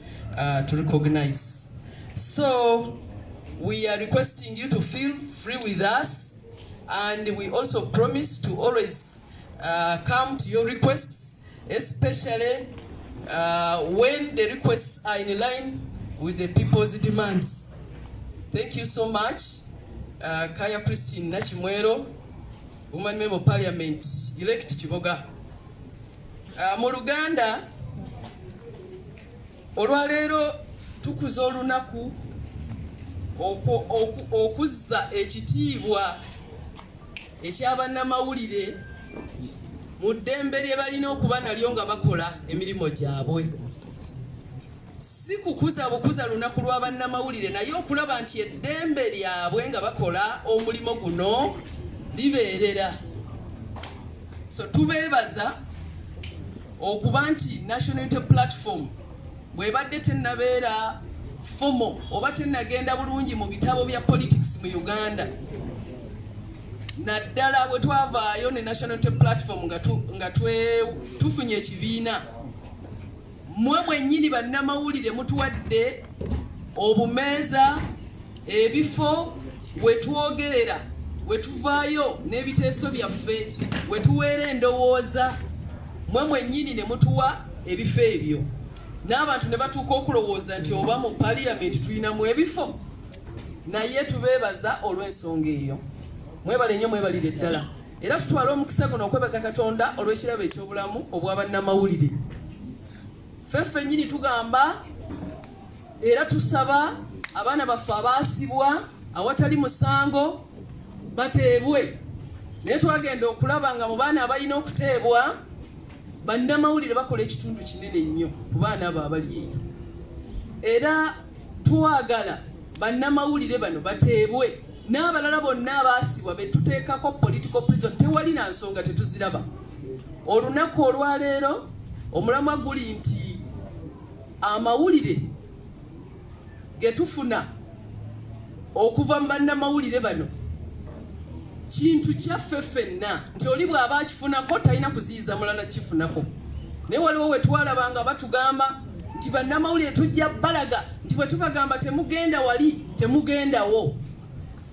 to recognize. So we are requesting you to feel free with us, and we also promise to always come to your requests, especially when the requests are in line with the people's demands. Thank you so much. Kaya Christine Nachimwero, Woman Member of Parliament, elect Chiboga. Mu Luganda, olwaleero tukuza olunaku okuzza ekitiibwa ekyabannamawulire mu ddembe lye balina okuba nalyo nga bakola emirimu gyabwe. Si kukuza bukuza lunaku lwa bannamawulire, naye okulaba nti eddembe lyabwe nga bakola omulimu guno libeerera. So tubeebaza okuba nti National Unity Platform bw'ebadde tennabeera fomo oba tennagenda bulungi mu bitabo bya politics mu Uganda, naddala bwe twavaayo ne National Unity Platform nga tufunye ekibiina, mwe mwennyini bannamawulire mutuwadde obumeeza, ebifo we twogerera, we tuvaayo n'ebiteeso byaffe, we tuweera endowooza, mwe mwennyini ne mutuwa ebifo ebyo. N'abantu ne batuuka okulowooza nti oba mu Parliament tulinamu ebifo. Naye tubeebaza olw'ensonga eyo. Mwebale nnyo, mwebalire ddala. Era tutwala omukisa guno okwebaza Katonda olw'ekirabo eky'obulamu obw'abannamawulire. Feffe nnyini tugamba era tusaba abaana baffe abaasibwa awatali musango bateebwe. Naye twagenda okulaba nga mu baana abalina okuteebwa, bannamawulire bakola ekitundu kinene nnyo ku baana abo abali eyo. Era twagala bannamawulire bano bateebwe, n'abalala bonna abaasibwa be tuteekako political prison, tewali na nsonga tetuziraba. Olunaku olwaleero omulamwa guli nti amawulire ge tufuna okuva mu bannamawulire bano kintu kyaffe ffenna, nti oli bw'aba akifunako talina kuziyiza mulala kifunako. Naye waliwo we twalabanga batugamba nti bannamawulire tujja balaga nti bwe tubagamba temugenda wali temugendawo.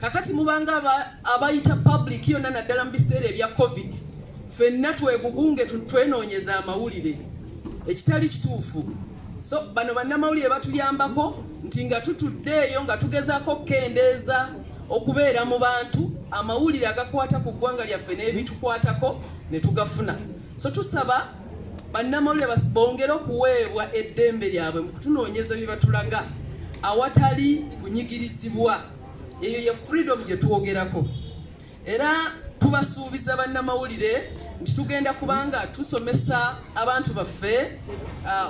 Kakati mubanga abayita public yonna naddala mu biseera ebya COVID, ffenna twegugunge twenoonyeza amawulire ekitali kituufu. So bano bannamawulire batuyambako nti nga tutuddeeyo nga tugezaako okukendeeza okubeera mu bantu, amawulire agakwata ku ggwanga lyaffe n'ebitukwatako ne tugafuna. So tusaba bannamawulire bongere okuweebwa eddembe lyabwe mu kutunoonyeza bye batulaga awatali kunyigirizibwa. Eyo ye freedom gye twogerako. Era tubasuubiza bannamawulire nti tugenda kubanga tusomesa abantu baffe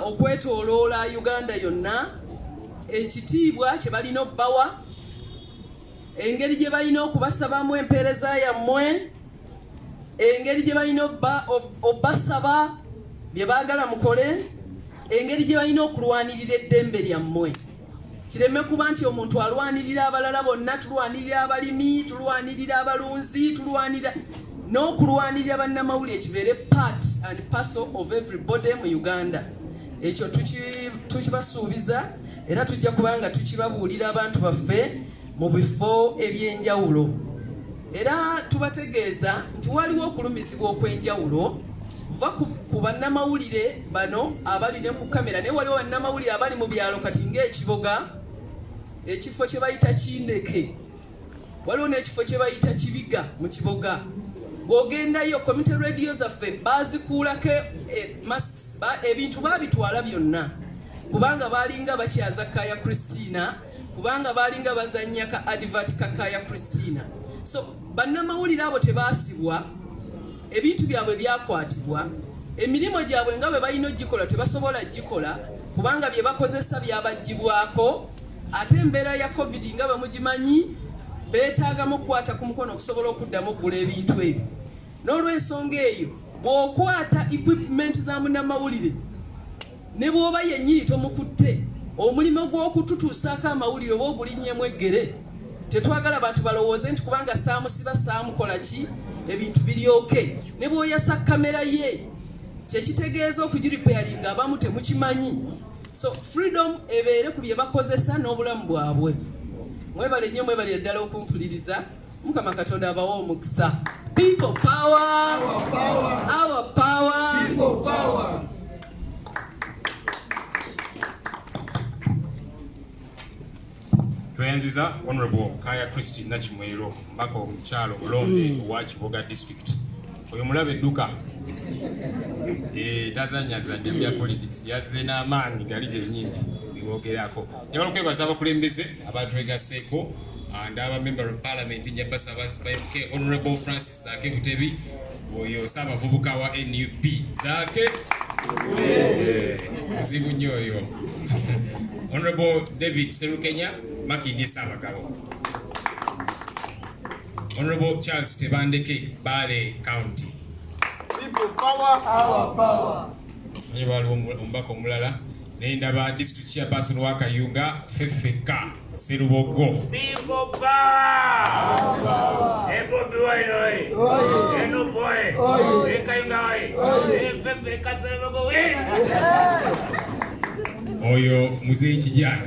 okwetooloola Uganda yonna ekitiibwa kye balina obbawa, engeri gye balina okubasabamu empeereza yammwe, engeri gye balina obbasaba bye baagala mukole, engeri gye balina okulwanirira eddembe lyammwe. Kireme kuba nti omuntu alwanirira abalala bonna, tulwanirira abalimi, tulwanirira abalunzi, tulwanirira n'okulwanirira bannamawulire kibeere part and parcel of everybody mu Uganda. Ekyo tukibasuubiza era tujja kubanga tukibabuulira abantu baffe mu bifo eby'enjawulo. Era tubategeeza nti waliwo okulumizibwa okw'enjawulo va ku bannamawulire bano abali ne ku kamera, naye waliwo bannamawulire abali mu byalo kati ng'ekiboga, ekifo kye bayita Kindeke, waliwo n'ekifo kye bayita Kibiga mu kiboga. Bw'ogendayo community radio zaffe bazikuulako masks, ebintu babitwala byonna kubanga balinga bakyaza Kaya Christina, kubanga balinga bazannya ka advert ka Kaya Christina. So bannamawulire abo tebaasibwa, ebintu byabwe byakwatibwa, emirimu gyabwe nga bwe balina ogikola tebasobola gikola kubanga bye bakozesa byabagibwako, ate embeera ya COVID nga bwe mugimanyi beetaagamu okukwata ku mukono okusobola okuddamu okugula ebintu ebyo. N'olw'ensonga eyo bw'okwata equipment za munnamawulire ne bw'oba yennyini tomukutte, omulimu gw'okututuusaako amawulire oba ogulinnyeemu eggere, tetwagala bantu balowooze nti kubanga saamusiba saamukola ki ebintu biryoke. Ne bw'oyasa kamera ye kyekitegeeza okugiripyaringa abamu temukimanyi. So freedom ebeere ku bye bakozesa n'obulamu bwabwe. Mwebale nnyo, mwebale ddala okumpuliriza. Mukama Katonda abawa omukisa. People power, our power, People power. Twenziza Honorable Kaya Christy Nakimwero, mbaka omukyalo Mulonde owa Kiboga District. Oyo mulabe edduka tazanyazanya bya politics, yazze n'amaanyi gali gennyini bibogerako. Njagala okwebaza abakulembeze abantu begasseeko and aba member of parliament Nyabasaba MK Honorable Francis Zaake Butebi, oyo Ssaabavubuka wa NUP Zaake muzibu nnyo oyo. Honorable David Serukenya Makindye Ssaabagabo, Honorable Charles Tebandeke Bale County. People power, our power. Waliwo omubaka omulala n'endaba district chairperson wa Kayunga Fefeka Serubogo. People power! Ebobi Wine, Eno Boy, Kayunga Wine, Fefeka Serubogo win! Oyo Muzei Kijana.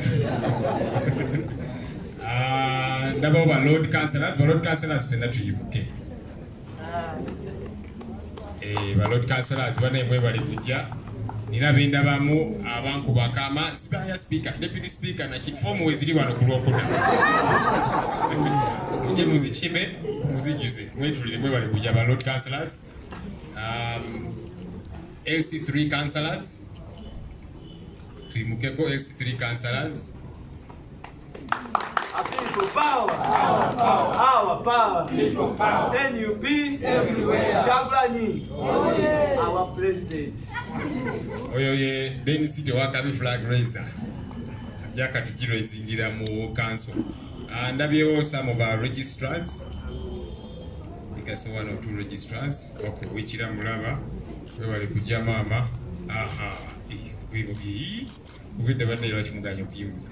Ndaba ba Lord Councillors fena tuyibuke. Ba Lord Councillors bane mwe bali kujja. Nina binda bamu abankuba kama sibaya speaker, deputy speaker na kifomu weziri wano kulokuna. Nje muzichime, muzijuze. Mwetulire mwe bali kujja ba Lord Councillors. LC3 Councillors. Tuimukeko LC3 Councillors. People power! Our power! Our power! People power! NUP everywhere! Chagulanyi! Our president! Oyo ye Dennis Tewakabi flag raiser. Jakati kiro ezingira mu council. Ndabyewo some of our registrars. I guess one or two registrars. Okay, wechira mulaba. We bali kujja mama. Aha. Kwibuki. Ubide bane lwa kimuganyo kuyimuka.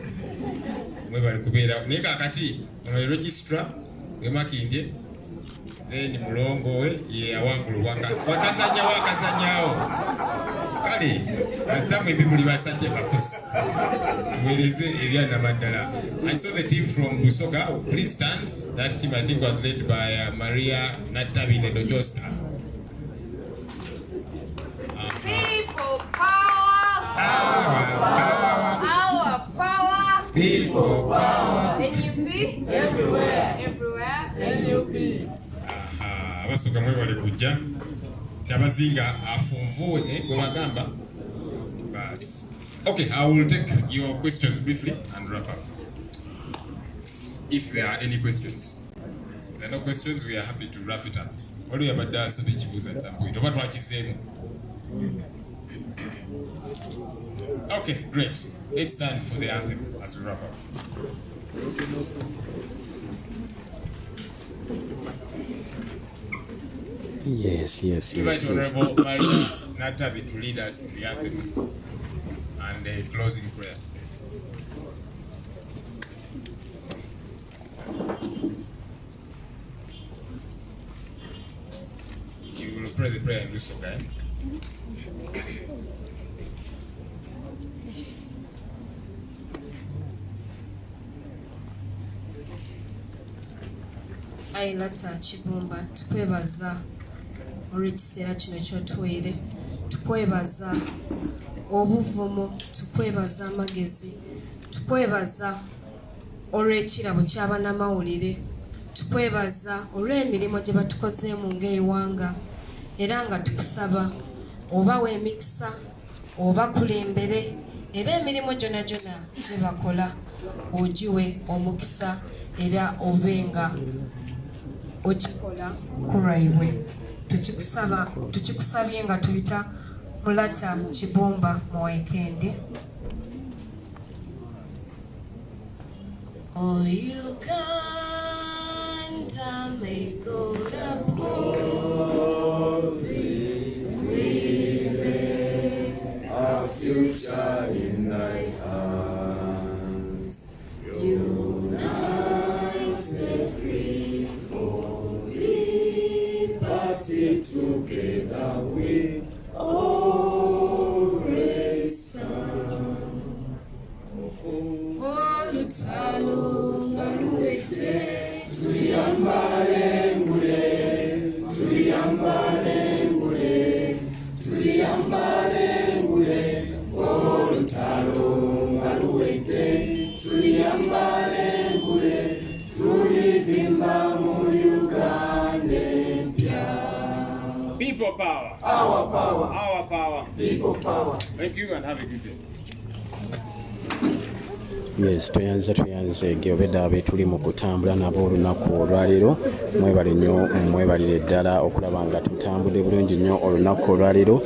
Mwe bali kubeera ne kakati ono registrar we Makindye then mulongo we ye awangulu wakazanyaawo kale azamwe bimuli basajja bakosi tuweleze ebyana maddala. I saw the team from Busoga. Please stand. That team I think was led by Maria Natabine Dojosta. People power. Our power. People power. NUP everywhere. NUP. Abasoga mwe bali kujja kyabazinga afunvuwe gwe bagamba bas. Okay, I will take your questions briefly and wrap up. If there are any questions. If there are no questions, we are happy to wrap it up. waliwo yabadde asaba ekibuuzo at some point oba twakizeemu. Okay, great. Let's stand for the anthem as we wrap up. Yes. Invite Honorable Maria Natavi to lead us in the anthem and a closing prayer. You will pray the prayer in Luso, okay? Ailata Kibumba tukwebaza olw'ekiseera kino ky'otuweere, tukwebaza obuvumu, tukwebaza amagezi, tukwebaza olw'ekirabo ky'abannamawulire, tukwebaza olw'emirimu gye batukozeemu ng'eggwanga, era nga tukusaba obawa emikisa obakulembere era emirimu gyonna gye bakola ogiwe omukisa era obenga okikola kulwaibwe. Tukikusabye nga tuyita Mulata Kibumba mu Waikendi. Oh, Uganda, may God uphold thee. We lay our future in thy hands. United, free for liberty, together we always stand. Olutalo nga luwedde, tuliyambale ngule. Olutalo nga luwedde, tuliyambale ngule. Tulivimba mu Uganda empya. People power. Our power. Our power. People power. Thank you and have a good day. Yes, tuyanze gyobedda abe tuli mu kutambula nabo olunaku olwaleero. Mwebalire ddala okulaba nga tutambudde bulungi nnyo olunaku olwaleero.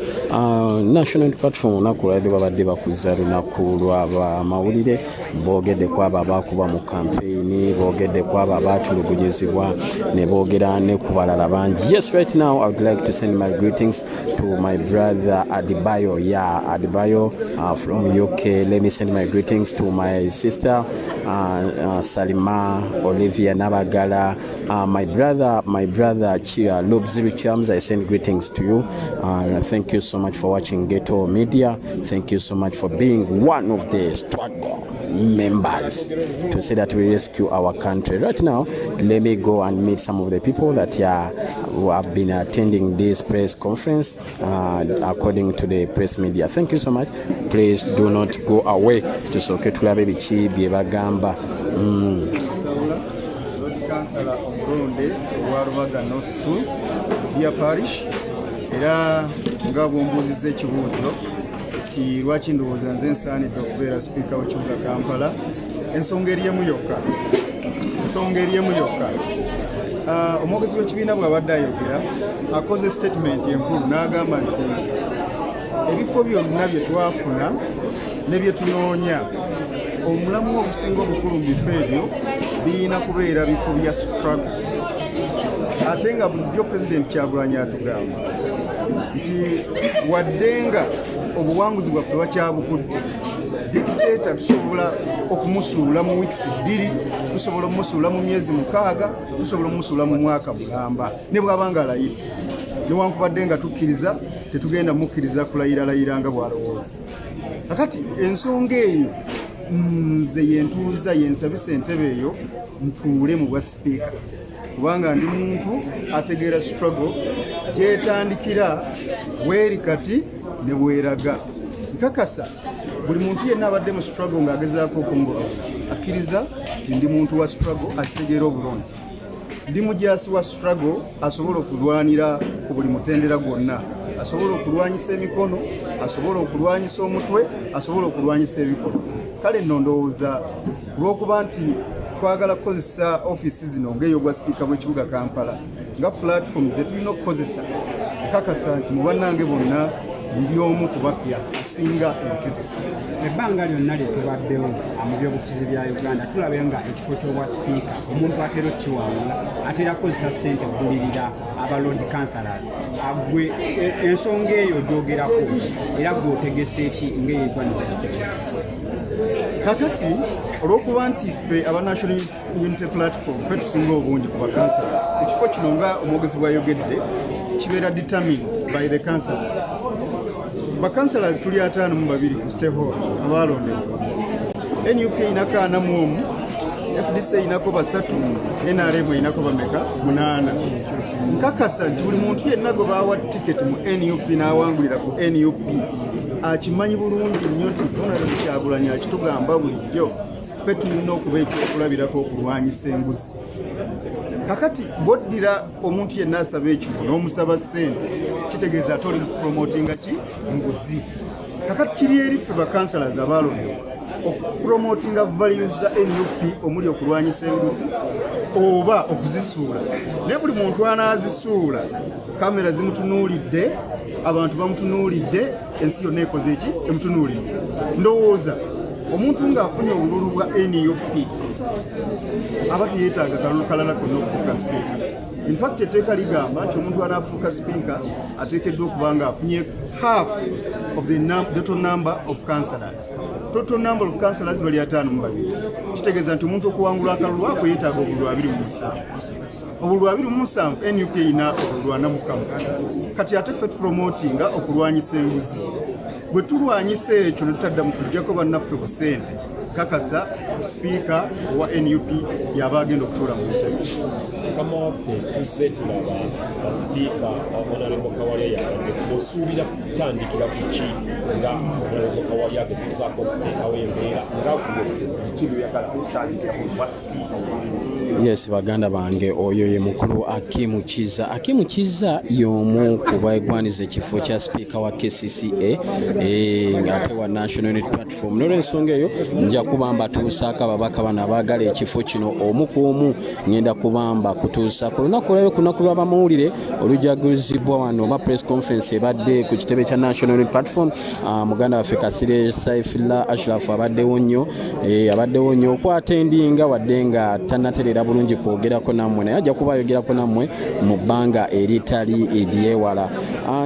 National Platform olunaku olwaleero babadde bakuza lunaku lw'abamawulire, boogedde ku abo abaakuba mu kampeyini, boogedde ku abo abaatulugunyizibwa, ne boogera ne ku balala bangi. Yes, right now I would like to send my greetings to my brother Adibayo. Yeah, Adibayo from UK. Let me send my greetings to my sister Salima Olivia Nabagala, my brother Lobziru Chams. I send greetings to you. Thank you so much for watching Ghetto Media. Thank you so much for being one of the struggle members to say that we rescue our country. Right now, let me go and meet some of the people that who have been attending this press conference according to the press media. Thank you so much. Please do not go away. Tusoke tulabe biki bye bagamba. Kansala omulonde owa Rubaga North 2 Dia Parish era nga bwombuuzizza ekibuuzo ti lwaki ndowooza nze nsaanidde okubeera sipiika w'ekibuga Kampala. Ensonga eri emu yokka. Omwogezi w'ekibiina bw'abadde ayogera akoze statement enkulu n'agamba nti ebifo byonna bye twafuna ne bye tunoonya, omulamu obusinga obukulu mu bifo ebyo birina kubeera bifo bya struggle. Ate nga bulijjo President Kyagulanyi atugamba nti waddenga obuwanguzi bwaffe bakyabukutte, dictator tusobola okumusuula mu weeks 2, tusobola okumusuula mu myezi 6, tusobola okumusuula mu mwaka mulamba ne bw'abanga alayira. Newankubadde nga tukkiriza, tetugenda mukkiriza kulayira nga bw'alowooza. Kakati ensonga eyo nze yentuuza yensabisa entebe eyo ntuule mu bwa sipiika, kubanga ndi muntu ategeera struggle gyetandikira bweri kati ne bweraga. Nkakasa buli muntu yenna abadde mu struggle ng'agezaako okungolola akkiriza nti ndi muntu wa struggle akitegeera obulungi. Ndi mujaasi wa struggle asobola okulwanira ku buli mutendera gwonna, asobola okulwanyisa emikono, asobola okulwanyisa omutwe, asobola okulwanyisa ebikono. Kale nno ndowooza olw'okuba nti twagala kukozesa office zino ng'ey'obwa sipiika w'ekibuga Kampala nga platform ze tulina okukozesa kakasa nti mu bannange bonna ndi omu ku bapya asinga enkizo. Ebbanga lyonna lye tubaddewo mu byobufuzi bya Uganda tulabe nga ekifo ky'obwa sipiika omuntu atera okukiwangula atera kukozesa ssente okugulirira aba road councillors agwe ensonga eyo gyogerako era gw'otegese eki ng'eyegwaniza kifo kakati olw'okuba nti ffe aba National Unity Platform ffe tusinga obungi ku bakansala ekifo kino nga omwogezi bwayogedde kibeera determined by the councillors. Bakansala tuli 52 ku State Hall abalondebwa. NUP inako 41, FDC inako 3, NRM inako bameka 8. Nkakasa nti buli muntu yenna gwe bawa tiketi mu NUP n'awangulira ku NUP akimanyi bulungi nnyo nti Honorable Kyagulanyi akitugamba bulijjo ffe tulina okuba ekyokulabirako okulwanyisa enguzi. Kakati bw'oddira omuntu yenna asaba ekifo n'omusaba ssente kitegeeza ate oli promotinga ki nguzi. Kakati kiri eri ffe bakansalazi abalondebwa okupromotinga values za NUP omuli okulwanyisa enguzi oba okuzisuula. Naye buli muntu anaazisuula kamera zimutunuulidde, abantu bamutunuulidde, ensi yonna ekoze eki emutunuulidde. Ndowooza omuntu ng'afunye obululu bwa NUP aba teyeetaaga kalulu kalala konna okufuuka sipiika. In fact etteeka ligamba nti omuntu anaafuuka sipiika ateekeddwa okuba ng'afunye half of the total number of councillors. Total number of councillors bali 52. Kitegeeza nti omuntu okuwangula akalulu ako yeetaaga obululu 27. Obululu 27 NUP erina obululu 41. Kati ate ffe tupromotinga okulwanyisa enguzi. Bwe tulwanyisa ekyo ne tutadda mu kuggyako bannaffe ku ssente kakasa sipiika wa NUP yaba agenda okutuula mu ntebe. Mukama waffe tuzze tulaba sipiika Honorable Kawalya yabadde osuubira kutandikira ku ki nga Honorable Kawalya agezezaako okuteekawo embeera nga kibyagala kutandikira ku bwa sipiika. Yes, baganda bange oyo ye mukulu Akimu Kiza. Akimu Kiza y'omu ku beegwaniza ekifo kya sipiika wa KCCA ng'ate wa National Unity Platform. N'olw'ensonga eyo nja kubamba tuusaako ababaka bano abaagala ekifo kino omu ku omu ngenda kubamba kutuusa ku lunaku leero ku lunaku lw'abamawulire olujaguzibwa wano oba press conference ebadde ku kitebe kya National Unity Platform. Muganda waffe Kasirye Saifullah Ashraf abaddewo nnyo okwatendinga wadde nga tannaterera bulungi kwogerako nammwe naye ajja kuba ayogerako nammwe mu bbanga eritali eryewala.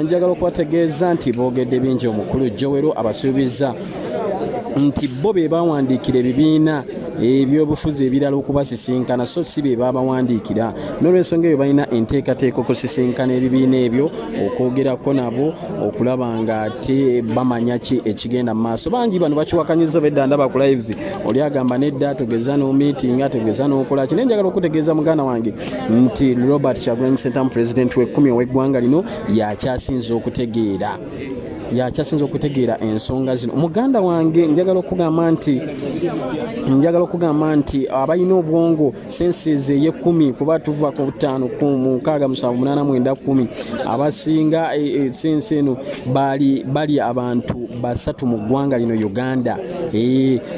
Njagala okubategeeza nti boogedde bingi. Omukulu Jowero abasuubiza nti bo be bawandiikira ebibiina ebyobufuzi ebirala okubasisinkana so si be babawandiikira. N'olw'ensonga eyo balina enteekateeka okusisinkana ebibiina ebyo okwogerako nabo okulaba nga ate bamanya ki ekigenda mu maaso. Bangi bano bakiwakanyiza bedda ndaba ku lives oli agamba nedda tugeza n'omeetinga tugeza n'okola ki. Njagala okutegeeza muganda wange nti Robert Kyagulanyi Ssentamu pulezidenti w'ekkumi ow'eggwanga lino yakyasinza okutegeera ensonga zino. Muganda wange njagala okugamba nti abalina obwongo senses ey'ekkumi kuba tuva ku 5 ku 6 7 8 9 10 abasinga sense eno bali abantu 3 mu ggwanga lino Uganda.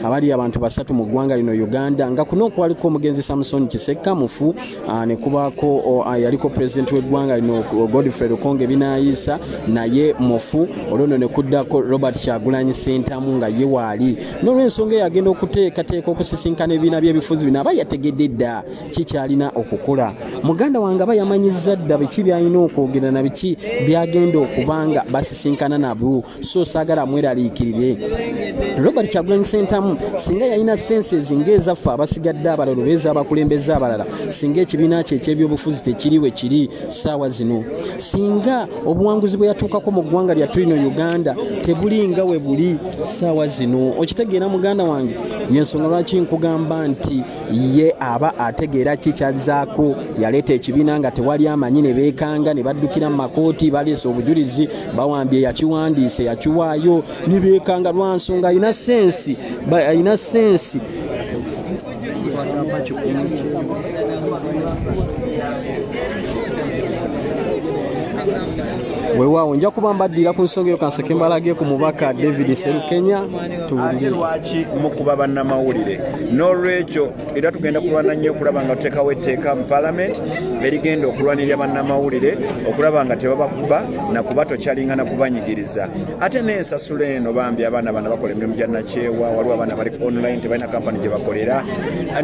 Abali abantu 3 mu ggwanga lino Uganda nga kuno kwaliko omugenzi Samson Kisekka mufu ne kubaako yaliko president w'eggwanga lino Godfrey Lukonge Binaayisa naye mufu. Olwono ne kuddako Robert Kyagulanyi Ssentamu nga ye waali. N'olw'ensonga yagenda okuteekateeka okusisinkana ebibiina by'ebifuzi bino aba yategedde dda kikyalina okukola. Muganda wange aba yamanyizza dda biki byalina okwogera na biki byagenda okubanga basisinkana nabo. So saagala mweraliikirire Robert Kyagulanyi Ssentamu singa yalina senses ng'ezaffe abasigadde abalala beeza abakulembeze abalala, singa ekibiina kye eky'ebyobufuzi tekiriwe kiri ssaawa zino, singa obuwanguzi bwe yatuukako mu ggwanga lya tulino Uganda tebulinga we buli ssaawa zino. Okitegeera muganda wange yensonga lwaki nkugamba nti ye aba ategeera kikyazaako. Yaleeta ekibiina nga tewali amanyi ne beekanga ne baddukira mu makooti baleese obujulizi bawambye yakiwandiise yakiwaayo ne beekanga lwa nsonga alina sensi weewaawo nja kuba mbaddira ku nsonga eyo kanseke mbalage ku mubaka David Serukenya. Ate lwaki mukuba bannamawulire n'olwekyo era tugenda kulwana nnyo okulaba nga tuteekawo etteeka mu paalamenti erigenda okulwanirira bannamawulire okulaba nga tebabakuba nakuba tokyalingana kubanyigiriza. Ate n'ensasula eno bambi abaana bana bakola emirimu gya nakyewa, waliwo abaana bali online tebalina kampani gye bakolera,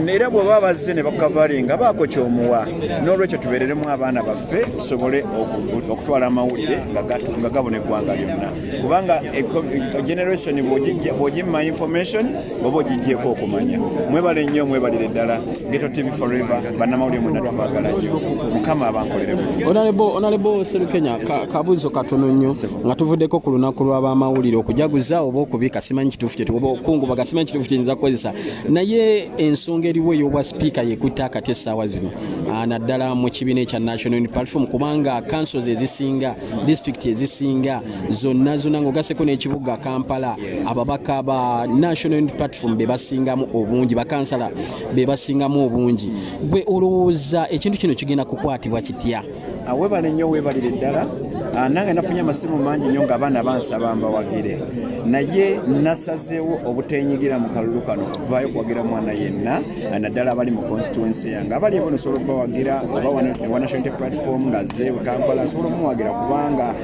era bw'oba bazze ne bakavalinga baako kyomuwa. N'olwekyo tubeereremu abaana baffe tusobole okutwala amawulire nga gabona eggwanga lyonna, kubanga generation bw'ogimma information oba ogijjeeko okumanya. Mwebale nnyo, mwebalire ddala. Ghetto TV forever, bannamawulire mwenna tubaagala nnyo, Mukama abankolere bulungi. Honorable Serukenya, kabuuzo katono nnyo nga tuvuddeko ku lunaku lw'abamawulire okujaguza oba okubika simanyi kituufu kyetu oba okungubaga simanyi kituufu kyenyiza kukozesa, naye ensonga eriwo ey'obwa sipiika yekutta akati essaawa zino naddala mu kibiina ekya National Unity Platform, kubanga councils ezisinga, district ezisinga zonna ng'ogaseko n'ekibuga Kampala, ababaka ba National Unity Platform be basingamu obungi, bakansala be basingamu obungi. Gwe olowooza ekintu kino kigenda kukwatibwa kitya? Webale nnyo, weebalire ddala. Nange nafunye amasimu mangi nnyo ng'abaana bansaba mbawagire, naye nasazeewo obuteenyigira mu kalulu kano okuvaayo kuwagira mwana yenna, naddala abali mu constituency yange. Abali ebo nsobola okubawagira oba wa National Unity Platform ng'azze Kampala nsobola okumuwagira kubanga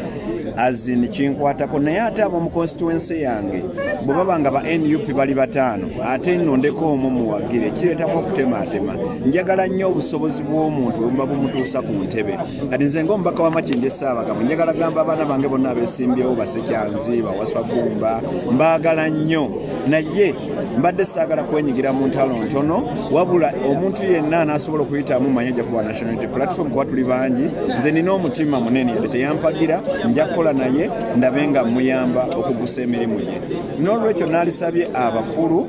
azini kinkwatako, naye ate abo mu constituency yange bwe baba nga ba NUP bali bataano ate nnondeko omwo muwagire, kireetamu okutemaatema. Njagala nnyo obusobozi bw'omuntu bwe muba bumutuusa ku ntebe. Kati nze ng'omubaka wa Makindye Ssaabagabo njagala gamba abaana bange bonna abeesimbyewo Basekyanzi, Bawaswagumba, mbaagala nnyo, naye mbadde saagala kwenyigira mu ntalo ntono, wabula omuntu yenna anaasobola okuyitamu manya ajja kuba National Unity Platform kuba tuli bangi. Nze nina omutima munene yadde teyampagira, nja kukola naye ndabe nga muyamba okugusa emirimu gye. N'olwekyo naalisabye abakulu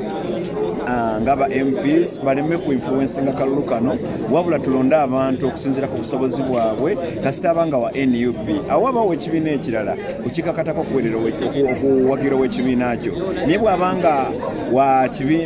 ng'aba MPs baleme ku influencinga kalulu kano, wabula tulonde abantu okusinziira ku busobozi bwabwe kasita abanga wa NUP awo abawo ekibiina ekirala okikakatako okuwagira w'ekibiina kyo, naye bw'abanga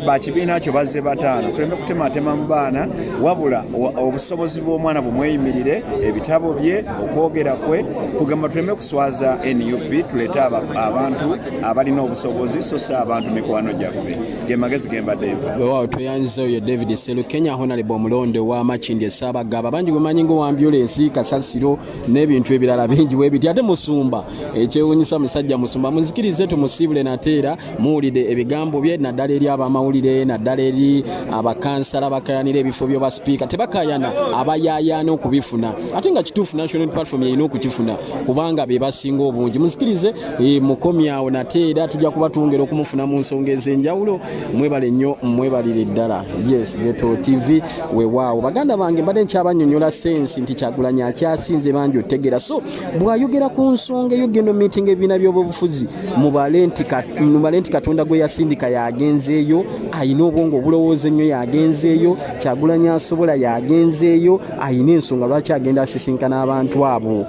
ba kibiina kyo bazze bataano tuleme kutemaatema mu baana, wabula obusobozi bw'omwana bumweyimirire, ebitabo bye, okwogera kwe, kugamba tuleme kuswaza NUP, tuleete abantu abalina obusobozi so si abantu mikwano gyaffe. Ge magezi gembadde Weewaawo tweyanziza oyo David Serukenya, Honorable omulonde wa Makindye Ssaabagabo. Abangi gwemanyi nga owambyulensi, kasasiro n'ebintu ebirala bingi weebiti. Ate Musumba ekyewuunyisa musajja Musumba, munzikirize tumusiibule nateera muwulire ebigambo bye, naddala eri abamawulire, naddala eri abakansala bakayanira ebifo by'obwa sipiika. Tebakayana, abayaayaana okubifuna, ate nga kituufu National Unity Platform yeyina okukifuna kubanga be basinga obungi. Munzikirize mukomyawo nateera tujja kuba twongera okumufuna mu nsonga ez'enjawulo. Mwebale nnyo, mwebalire ddala. Yes, Ghetto TV weewaawo. Baganda bange mbadde nkyabanyonnyola sensi nti Kyagulanyi akyasinze bangi otegera, so bw'ayogera ku nsonga eyo gendo meeting ebibiina by'obufuzi mubale nti Katonda gwe yasindika yagenzeeyo, ayina obwongo obulowooza ennyo yagenzeeyo, Kyagulanyi asobola yagenzeeyo, ayina ensonga lwaki agenda asisinkana abantu abo.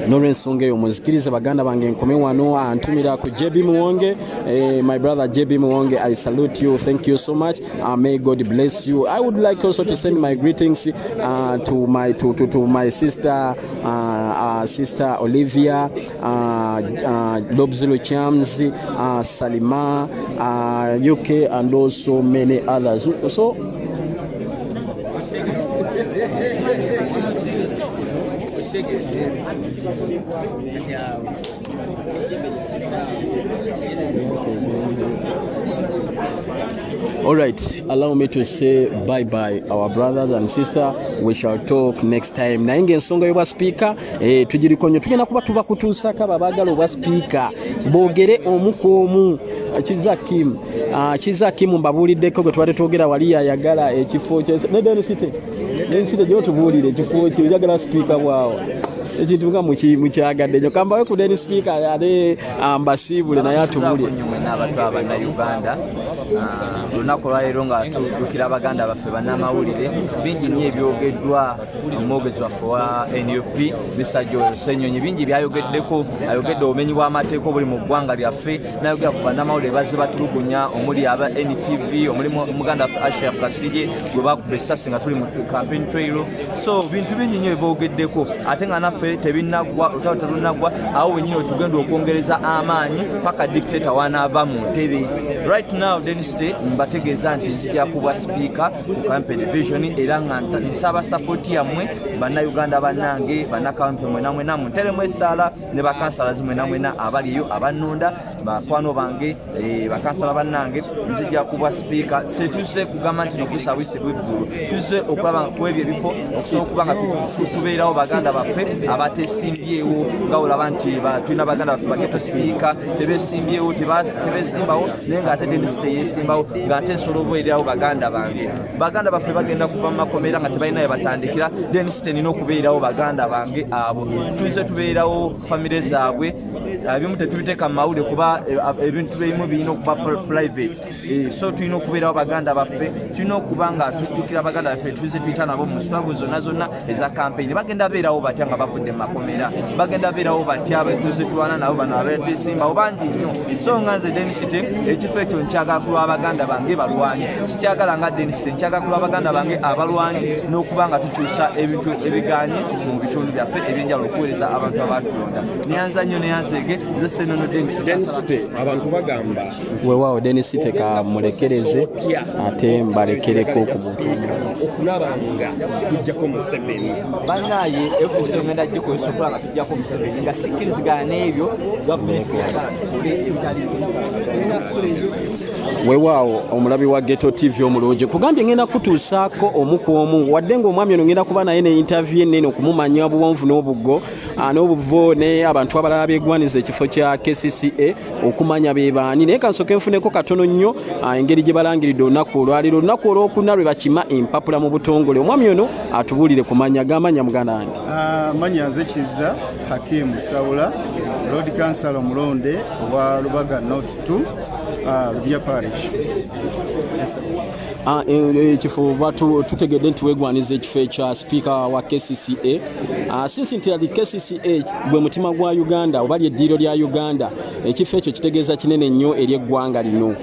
N'olw'ensonga eyo munzikirize baganda bange nkome wano antumira ku JB Muwonge. My brother JB Muwonge, I salute you, thank you so much. May God bless you. I would like also to send my greetings to my sister sister Olivia, Lobzilo Chams, Salima, UK, and also many others. So all right, allow me to say bye-bye, our brothers and sisters. We shall talk next time. Naye ng'ensonga y'obwa speaker tugirikonyo tugenda kuba tubakutuusako abaagala obwa speaker boogere omu ku omu. Kizakimu mbabuuliddeko gwe tubadde twogera wali yayagala ekifo n'ensite gy'otubuulire ekifo kye oyagala speaker bwawo. ekintu nga mukyagadde nnyo kambawe ku Dennis Speaker ate mbasiibule naye atubulire n'abantu abannayuganda olunaku olwaleero nga tuddukira abaganda baffe bannamawulire bingi nnyo ebyogeddwa omwogezi waffe wa NUP Bisajja Ssenyonyi bingi byayogeddeko ayogedde obumenyi bw'amateeka obuli mu ggwanga lyaffe n'ayogera ku bannamawulire bazze batulugunya omuli aba NTV omulimu omuganda waffe Ashraf Kasirye gwe bakuba essasi nga tuli mu campaign trail so bintu bingi nnyo byogeddeko ate nga naffe tebinnagwa olutalo terunnagwa awo wenyini wetugenda okwongereza amaanyi paka dictator wanaava mu ntebe right now Dennis Day mbategeeza nti nzija kuba speaker ku campaign division era nga nsaba support yammwe bannayuganda bannange bannakampe mwena munteremu essaala ne bakansala mwena abaliyo abannonda bakwano bange bakansala bannange nzija kuba speaker setuse kugamba nti nokusabwise bweggulu tuze okulaba ku ebyo ebifo okusobola okuba nga tubeerawo baganda baffe abatesimbyewo nga olaba nti tulina baganda baffe bageto speaker tebesimbyewo tebesimbawo naye ng'ate Dennis teyesimbawo ng'ate nsobola okubeerawo baganda bange baganda baffe bagenda kuva mu makomera nga tebalinayo batandikira Dennis tenina okubeerawo baganda bange abo tuze tubeerawo famire zaabwe ebimu tetubiteeka mu mawulire kuba ebintu ebimu birina okuba private so tulina okubeerawo baganda baffe tulina okuba nga tuddukira baganda baffe tuze tuyita nabo mu struggle zonna eza campaign bagenda beerawo batya nga bavudde mu makomera bagenda beerawo batya tuze tulwana nabo bano abetesimbawo bangi nnyo so nga nze Dennis ekifo ekyo nkyagala kulwa abaganda bange balwanyi sikyagala nga Dennis nkyagala kulwa abaganda bange abalwanyi n'okuba nga tukyusa ebintu ebiganye mu bitundu byaffe ebyenjawulo okuweereza abantu abatulonda neyanza nnyo neyanzege nze Senono Dennis abantu bagamba weewaawo Dennis kamulekereze ate mbalekereko okulabanga tujjako Museveni bannaye FCC ngenda gikoyesa okulaba tujjako Museveni nga sikkirizigana n'ebyo gavumenti weewaawo omulabi wa Ghetto TV omulungi kugambye ngenda kutuusaako omu ku omu wadde ng'omwami ono ngenda kuba naye ne interview ennene okumumanya obuwonvu n'obuggo n'obuvo ne abantu abalala beegwaniza ekifo kya KCCA okumanya be baani naye kansooke nfuneko katono nnyo engeri gye balangiridde olunaku olwaliro olunaku olwokuna lwe bakima empapula mu butongole omwami ono atubuulire kumanya gamanya muganda wange manya nze Kizza Hakim Sawula Road Council omulonde owa Lubaga North 2 Lubya Parish. Ekifo tutegedde nti weegwaniza ekifo ekya speaker wa KCCA since nti ali KCCA gwe mutima gwa Uganda oba lyeddiiro lya Uganda ekifo ekyo kitegeeza kinene nnyo eri eggwanga lino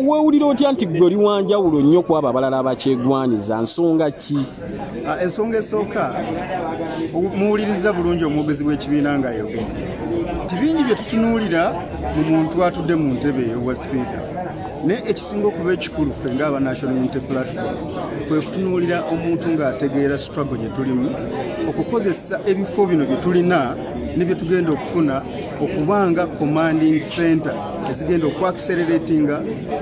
weewulira otya nti gwe oli wanjawulo nnyo ku abo abalala abakyegwaniza nsonga ki? Ensonga esooka muwuliriza bulungi omwogezi w'ekibiina ng'ayogera bingi bye tutunuulira mu muntu atudde mu ntebe eyowa sipiika naye ekisinga okuba ekikulu ffe ng'aba National Unity Platform kwe kutunuulira omuntu ng'ategeera struggle gye tulimu okukozesa ebifo bino bye tulina ne bye tugenda okufuna okubanga commanding center ezigenda okwakisereratinga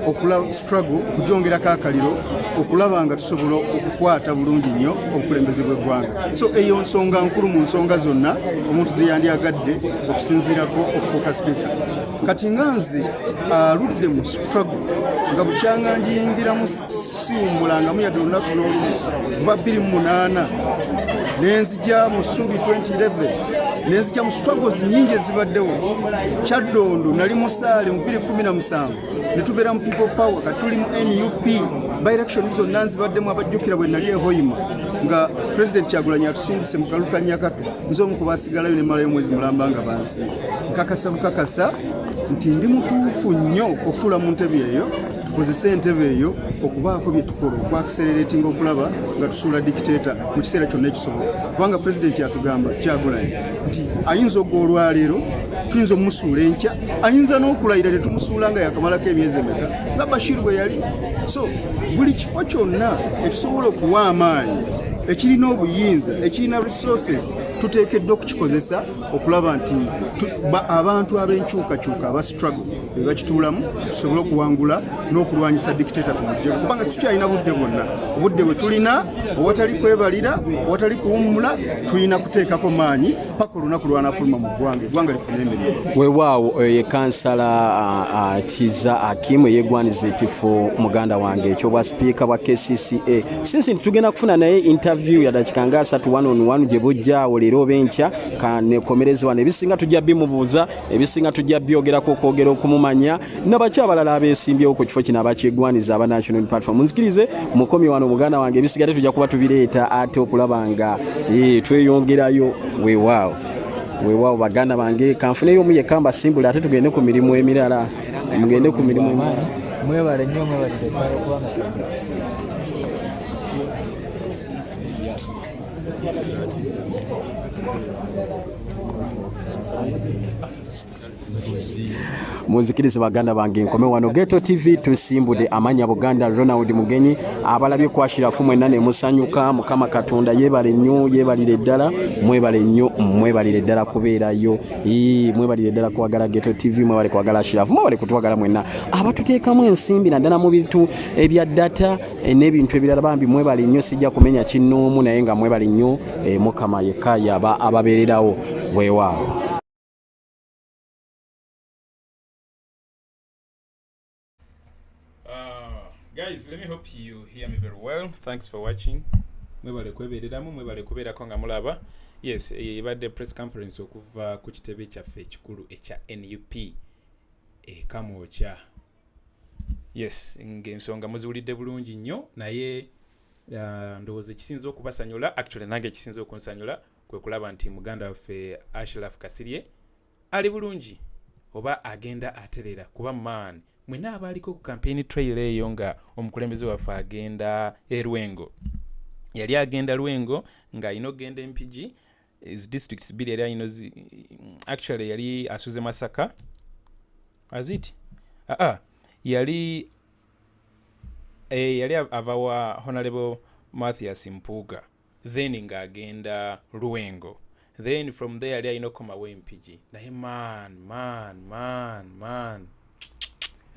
okulaba struggle kujongerako akaliro okulaba nga tusobola okukwata bulungi nnyo obukulembeze bw'eggwanga so eyo nsonga nkulu mu nsonga zonna omuntu ze yandyagadde okusinziirako okufuuka sipiika kati nga nze aludde mu struggle nga bukyanga njiyingiramu siwummulangamu yadde olunaku n'olumu kuva 2008 nenzija mu Ssuubi 2011 nenzija mu struggles nyingi ezibaddewo Kyaddondo nali musaale mu 2017 ne tubeera mu People Power katuli mu NUP by election zonna nzibaddemu abajjukira bwe nali ehoyima nga President Kyagulanyi atusindise mu kalukanya kato nze omu ku baasigalayo ne malayo mwezi mulamba nga bansi nkakasa bukakasa nti ndi mutuufu nnyo okutuula mu ntebe eyo tukozese entebe eyo okubaako bye tukola okwakisereratinga okulaba nga tusuula dictator mu kiseera kyonna ekisobola kubanga President yatugamba Kyagulanyi nti ayinza ogwa olwaleero tuyinza omusuula enkya ayinza n'okulayira ne tumusuula nga yakamalako emyezi emeka nga Bashir bwe yali so buli kifo kyonna ekisobola okuwa amaanyi ekirina obuyinza ekirina resources tuteekeddwa okukikozesa okulaba nti abantu ab'enkyukakyuka aba struggle be bakituulamu tusobole okuwangula n'okulwanyisa dictator tumujje kubanga tukyalina budde bwonna obudde bwe tulina owatali kwebalira owatali kuwummula tulina kuteekako maanyi paka olunaku lwanafuluma mu eggwanga lifune emirimu. Weewaawo ye kansala Kiza Akimu yeegwaniza ekifo muganda wange ekyobwa sipiika bwa KCCA sinsi tugenda kufuna naye interview ya dakika nga 3 1-on-1 gye bujjaawo leero obenkya kanekomerezebwa nebisinga tujja bimubuuza ebisinga tujja byogerako okwogera okumumanya nabaki abalala abeesimbyewo ku kifo kino abakyegwaniza aba National Platform. Munzikirize mukomi wano muganda wange ebisigale tujja kuba tubireeta ate okulaba nga tweyongerayo. Weewaawo baganda bange kanfuneyo omu yekamba simbula ate tugende ku mirimu emirala mugende ku mirimu mwebale nnyo mwebalire okubanga munzikirize baganda bange nkome wano Ghetto TV tusimbudde amanya Buganda Ronald Mugenyi abalabye kwashirafu mwenna ne musanyuka mukama Katonda yebale nnyo yebalire ddala mwebale nnyo mwebalire ddala kubeerayo mwebalire ddala kwagala Ghetto TV mwebale kwagala Shirafu mwebale kutwagala mwenna abatuteekamu ensimbi naddala mu bintu ebya data n'ebintu ebirala bambi mwebale nnyo sijja kumenya kinnoomu naye nga mwebale nnyo mukama yekka yaba ababeererawo weewaawo. Guys, let me hope you hear me very well. Thanks for watching. Mwebale kwebereramu mwebale kubeerako nga mulaba. Yes, ebadde press conference okuva ku kitebe kyaffe ekikulu ekya NUP Kamwokya. Yes, ng'ensonga muziwulidde bulungi nnyo naye ndowooza ekisinza okubasanyula actually nange ekisinza okunsanyula kwe kulaba nti muganda waffe Ashraf Kasirye ali bulungi oba agenda aterera kuba man mwena abaliko ku campaign trail eyo nga omukulembeze waffe agenda Lwengo yali agenda Lwengo nga ino genda MPG is districts bili yali ino actually yali asuze Masaka as it yali avawa Honorable Mathias Mpuga then nga agenda Lwengo then from there yali ino koma we MPG naye man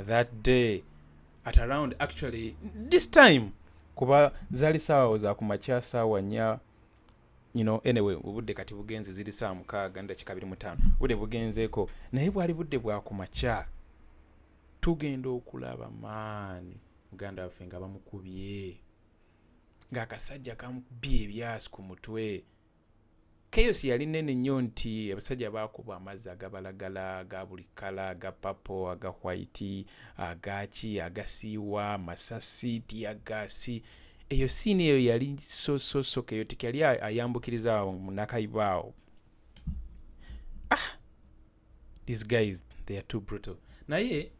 that day at around actually this time kuba zali sawa za kumacha sawa nya anyway ubudde kati bugenze zili sawa mukaga nda kikabiri mutano bude bugenzeko naye bwali budde bwa kumacha tugenda okulaba man muganda waffe nga bamukubye ng'akasajja kamubye ebyasi ku mutwe chaos yali nene nnyo nti abasajja baakuba amazzi agabalagala aga buli kala aga papo aga white agaki agasiiwa masasi tiagasi eyo siini eyo yali so chaotic yali ayambukiriza munakaibao these guys they are too brutal naye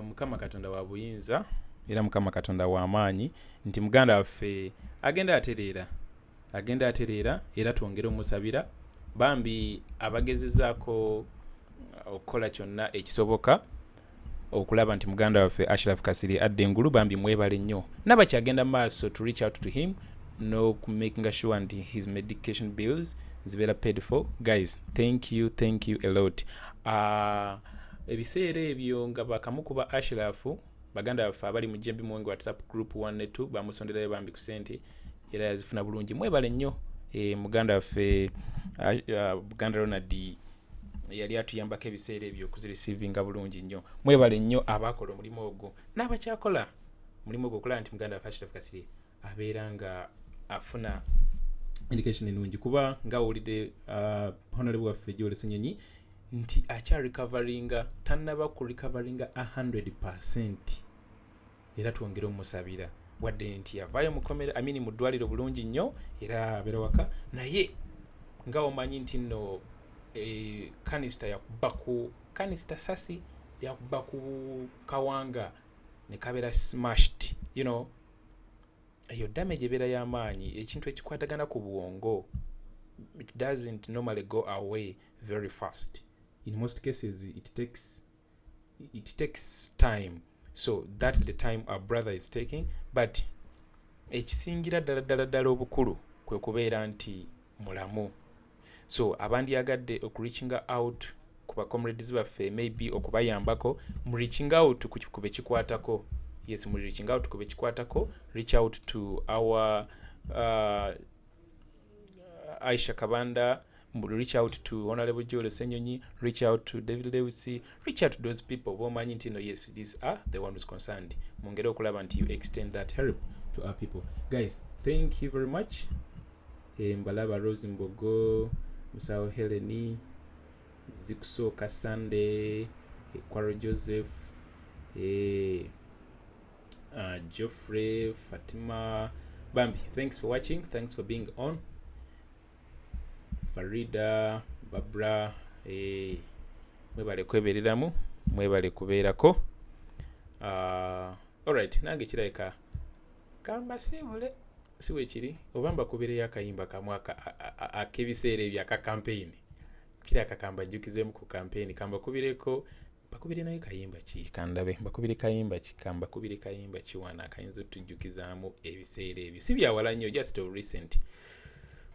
mukama Katonda wa buyinza era mukama Katonda wa amaanyi nti muganda waffe agenda aterera era tuongere omusabira bambi abagezezaako okukola kyonna ekisoboka okulaba nti muganda waffe Ashraf Kasirye adde engulu bambi mwebale nnyo nabakyagenda maaso to reach out to him no making sure and his medication bills zibeera paid for. Guys, thank you a lot. Ebiseera ebyo nga bakamukuba Ashraf baganda baffe abali mu Jembi Mwenge WhatsApp group 1 ne 2 bamusonderayo bambi ku sente era yazifuna bulungi mwebale nnyo muganda waffe Buganda Ronald yali atuyambako ebiseera ebyo okuzirecevinga bulungi nnyo mwebale nnyo abakola omulimu ogwo n'abakyakola omulimu ogwo okulaba nti muganda waffe Ashraf Kasirye abeera nga afuna indication ennungi kuba nga wulidde honorable waffe Joel Ssenyonyi nti akya recoveringa tannaba ku recoveringa 100% era twongere omusabira wadde nti yavaayo mukomera amini mu ddwaliro bulungi nnyo era abeera waka naye nga omanyi nti nno kanista sasi yakuba ku kawanga ne kabeera smashed eyo damage ebeera y'amaanyi ekintu ekikwatagana ku buwongo it doesn't normally go away very fast. In most cases it takes time, so that's the time our brother is taking, but ekisingira ddala obukulu kwe kubeera nti mulamu. So abandi yagadde okureaching out ku kuba comrades baffe maybe okubayambako mu reaching out ku bekikwatako. Yes, mu reaching out ku bekikwatako. Reach out to our Aisha Kabanda, reach out to Honorable Joel Senyonyi, reach out to David Lewis, reach out to those people who manyi nti no, yes, these are the ones concerned. Mungere okulaba nti you extend that help to our people. Guys, thank you very much. Mbalaba Rose Mbogo, Musao Heleni, Zikuso Kasande, Kwaro Joseph, Geoffrey, Fatima, Bambi, thanks for watching, thanks for being on. Farida, Barbara, mwebale kwebereramu, mwebale kubeerako. Alright, nange kirayika kamba sibule siwe kiri obamba kubere yakayimba kamwaka akebiseera ebyaka campaign kira kakamba jukizemu ku campaign kamba kubireko bakubire nayo kayimba ki kandabe bakubire kayimba ki kamba kubire kayimba ki wana kayinzo tujukizaamu ebiseera ebyo sibyawala nnyo just of recent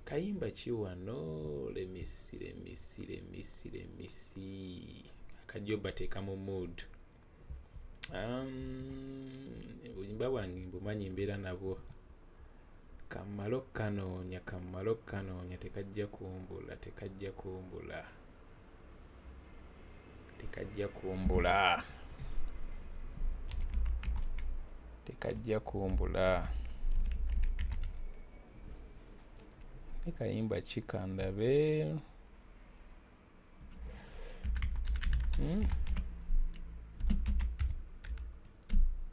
kayimba ki wano lemisi akajoba teka mu mood obuyimba bwange mbumanyi mbeera nabwo kamalo kanoonya tekajja kumbula ekayimba kikandabe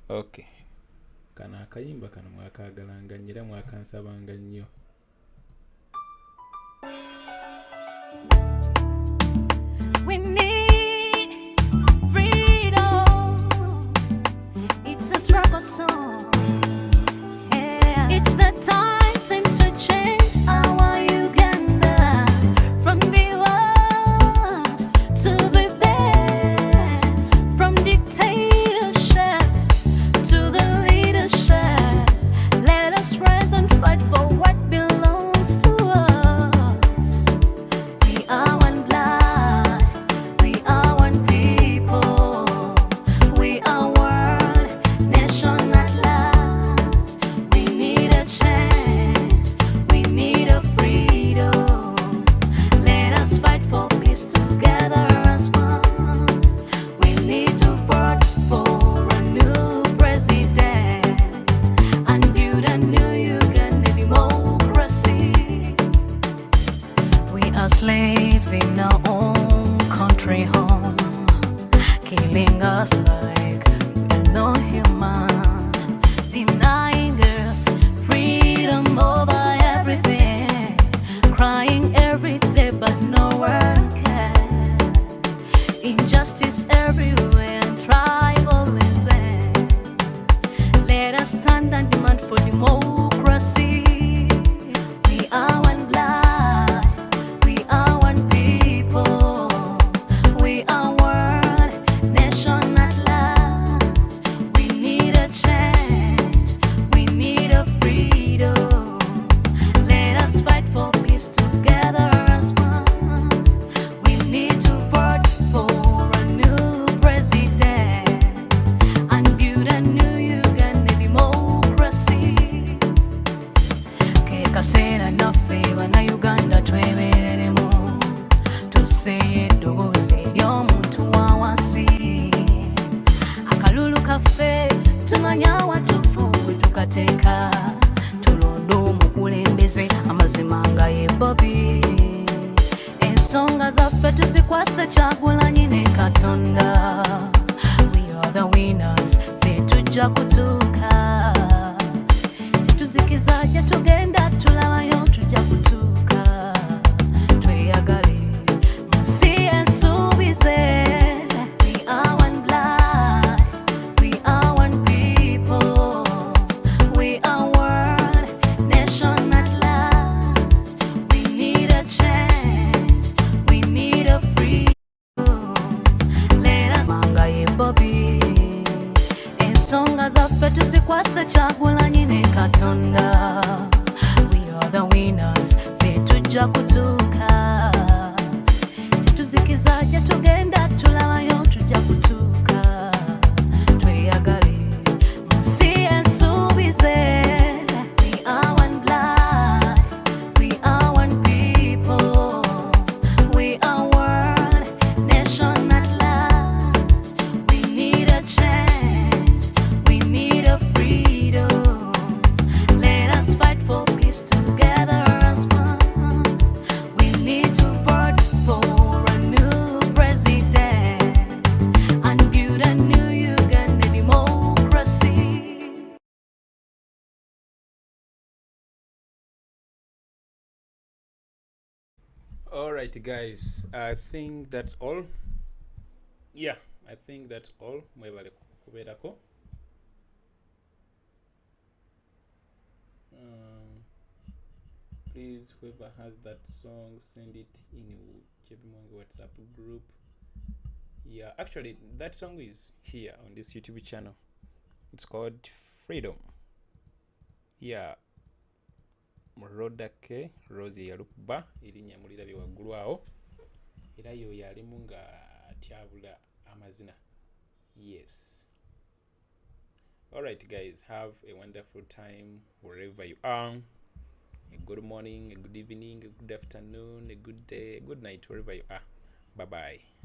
okay kana akayimba kano mwakagalanga nyira mwakansabanga nnyo. We need freedom. It's a struggle song. Yeah. It's the time to change our Uganda from the worst to the best, from dictatorship to the leadership. Let us rise and fight for what belongs to us. We are one blood, we are one people, we are one nation at last. We need a change, we need a freedom. Let us fight for peace together as one. We need to vote for a new president and build a new Uganda democracy. We are slaves in our own country home, killing us like we're no human, denying us freedom over everything, crying every day but no one can. Injustice everywhere and tribalism. Let us stand and demand for democracy. We are one blood, we are one people, we are one nation at last. We need a change, we need a freedom. Let us fight for peace together as one. We need to vote for a new president and build a new Uganda democracy. Kekasera naffe bannayuganda twebereremu tuseye eddoboozi ery'omuntu wa wansi. Akalulu kaffe tumanya watufu bwe tukateeka, tulonde omukulembeze amazima nga ye Bobi. Ensonga zaffe tuzikwase Kyagulanyi ne Katonda. We are the winners, ffe tujja kutuuka. Tetuzikiza gye tugenda tulabayo tujja kutuuka. Tweyagale munsi ensuubize. We are one blood, we are one people, we are one nation at last. We need a change, we need a freedom. Let us manga ye Bobi. Ensonga zaffe tuzikwase Kyagulanyi ne Katonda. We are the winners, ffe tujja kutuuka. Tetuzikiza gye tugenda All right, guys. I think that's all. Yeah, I think that's all. Mwebale kuberako. Please, whoever has that song, send it in Chebimwangi WhatsApp group. Yeah, actually, that song is here on this YouTube channel. It's called Freedom. Yeah. Rodake Rosie Yalukuba irinya mulirabe waggulu awo era yo yalimu nga tyabula amazina. Yes. All right, guys, have a wonderful time wherever you are. A good morning, a good evening, a good afternoon, a good day, a good night, wherever you are. Bye bye.